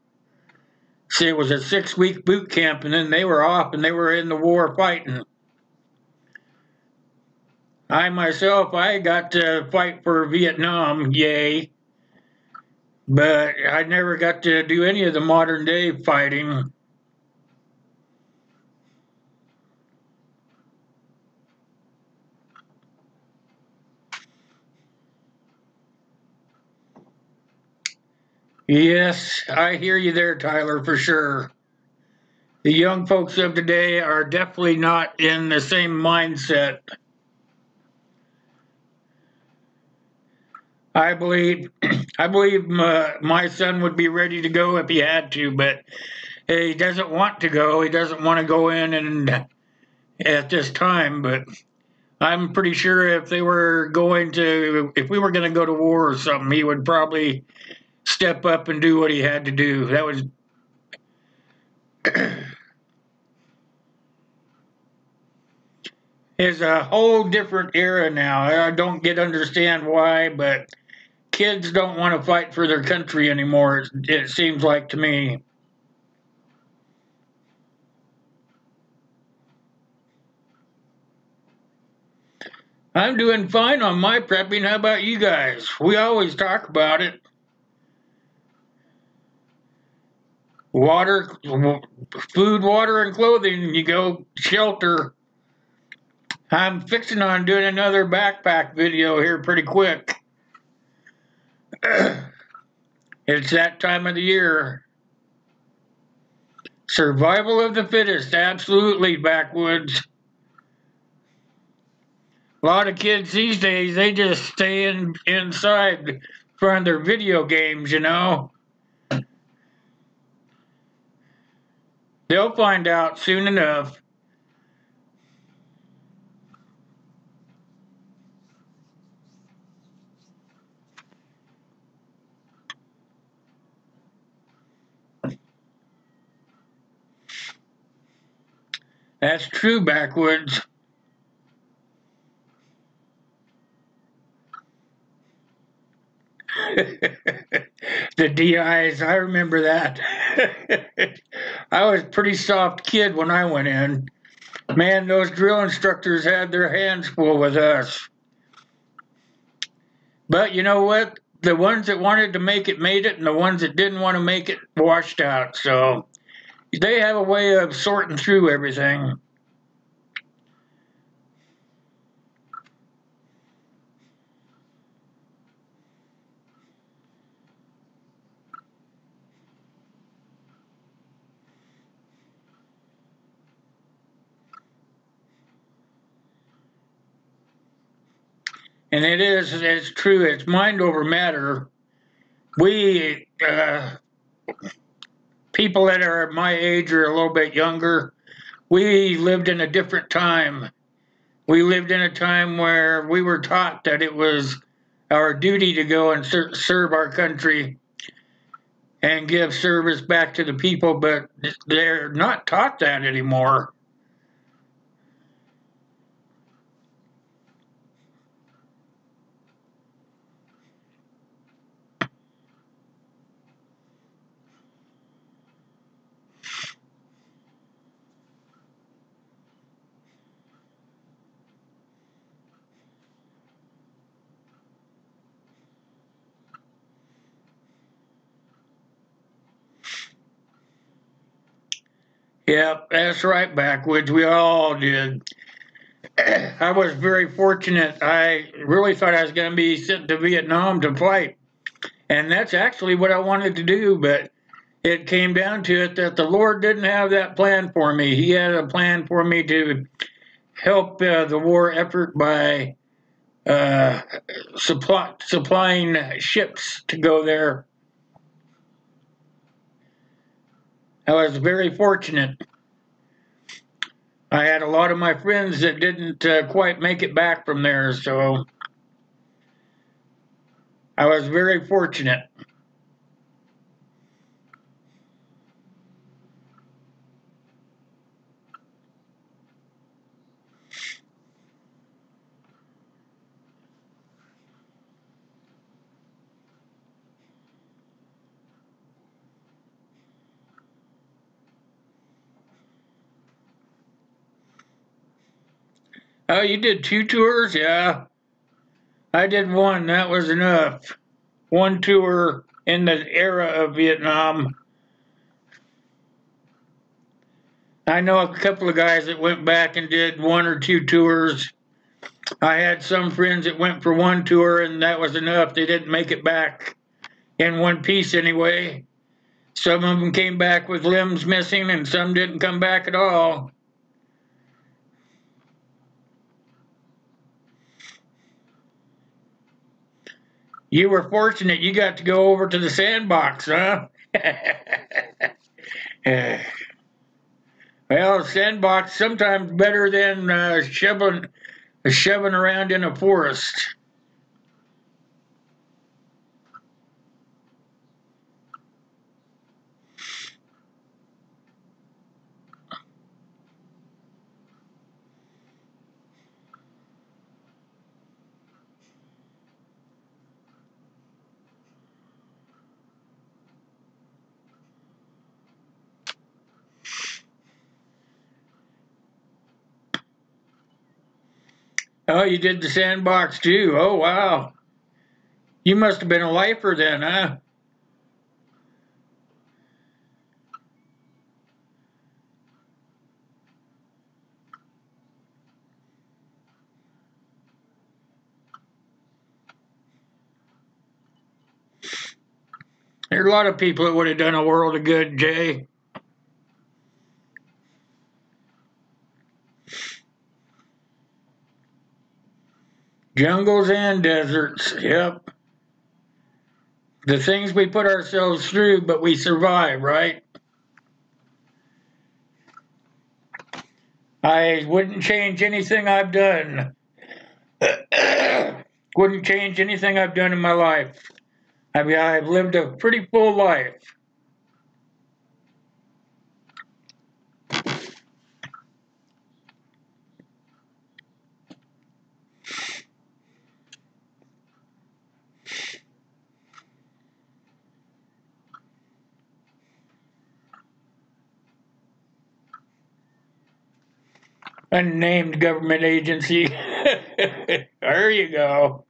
See, it was a 6 week boot camp and then they were off and they were in the war fighting. I myself, I got to fight for Vietnam, yay, but I never got to do any of the modern day fighting. Yes, I hear you there, Tyler, for sure. The young folks of today are definitely not in the same mindset. I believe, I believe my son would be ready to go if he had to, but he doesn't want to go. He doesn't want to go in and at this time. But I'm pretty sure if they were going to, if we were going to go to war or something, he would probably step up and do what he had to do. That was. Is a whole different era now. I don't understand why, but kids don't want to fight for their country anymore. It seems like to me. I'm doing fine on my prepping. How about you guys? We always talk about it. Water, food, water, and clothing. You go shelter. I'm fixing on doing another backpack video here pretty quick. It's that time of the year. Survival of the fittest, absolutely, backwoods. A lot of kids these days, they just stay inside in front of their video games, you know. They'll find out soon enough. That's true, backwoods. The DIs, I remember that. I was a pretty soft kid when I went in. Man, those drill instructors had their hands full with us. But you know what? The ones that wanted to make it made it, and the ones that didn't want to make it washed out. So they have a way of sorting through everything. And it's true, it's mind over matter. We, people that are my age or a little bit younger, we lived in a different time. We lived in a time where we were taught that it was our duty to go and serve our country and give service back to the people, but they're not taught that anymore. Yep, that's right, backwoods. We all did. I was very fortunate. I really thought I was going to be sent to Vietnam to fight. And that's actually what I wanted to do, but it came down to it that the Lord didn't have that plan for me. He had a plan for me to help the war effort by uh, supplying ships to go there. I was very fortunate. I had a lot of my friends that didn't quite make it back from there, so I was very fortunate. Oh, you did 2 tours? Yeah. I did one. That was enough. One tour in the era of Vietnam. I know a couple of guys that went back and did 1 or 2 tours. I had some friends that went for 1 tour, and that was enough. They didn't make it back in one piece anyway. Some of them came back with limbs missing, and some didn't come back at all. You were fortunate you got to go over to the sandbox, huh? Well, sandbox sometimes better than shoving around in a forest. Oh, you did the sandbox too. Oh, wow. You must have been a lifer then, huh? There are a lot of people that would have done a world of good, Jay. Jungles and deserts, yep. The things we put ourselves through, but we survive, right? I wouldn't change anything I've done. Wouldn't change anything I've done in my life. I mean, I've lived a pretty full life. Unnamed government agency. There you go.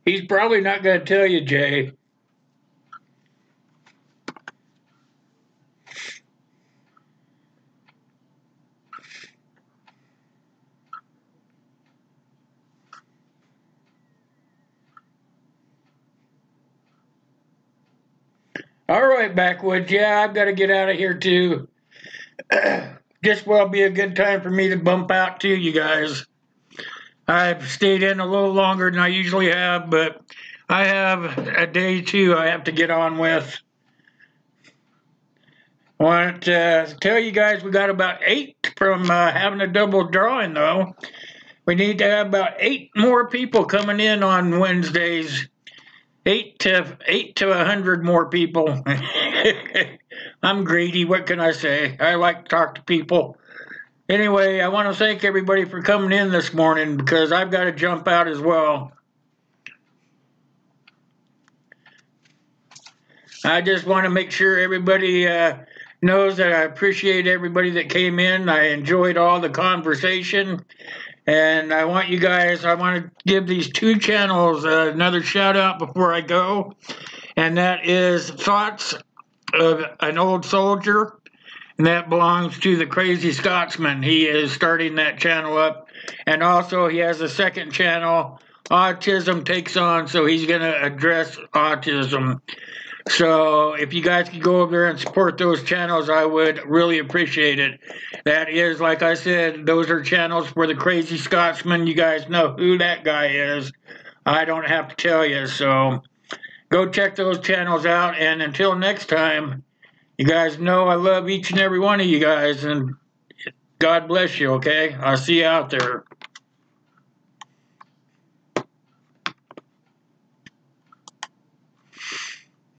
He's probably not going to tell you, Jay. All right, Backwoods. Yeah, I've got to get out of here too. Just will be a good time for me to bump out to you guys. I've stayed in a little longer than I usually have, but I have a day too I have to get on with. I want to tell you guys we got about 8 from having a double drawing, though. We need to have about 8 more people coming in on Wednesdays. 8 to 100 more people. I'm greedy. What can I say? I like to talk to people. Anyway, I want to thank everybody for coming in this morning because I've got to jump out as well. I just want to make sure everybody knows that I appreciate everybody that came in. I enjoyed all the conversation. And I want to give these 2 channels another shout out before I go. And that is Thoughts of an Old Soldier. And that belongs to the Crazy Scotsman. He is starting that channel up. And also he has a second channel, Autism Takes On. So he's going to address autism. So if you guys could go over there and support those channels, I would really appreciate it. That is, like I said, those are channels for the Crazy Scotsman. You guys know who that guy is. I don't have to tell you. So go check those channels out. And until next time, you guys know I love each and every one of you guys. And God bless you, okay? I'll see you out there.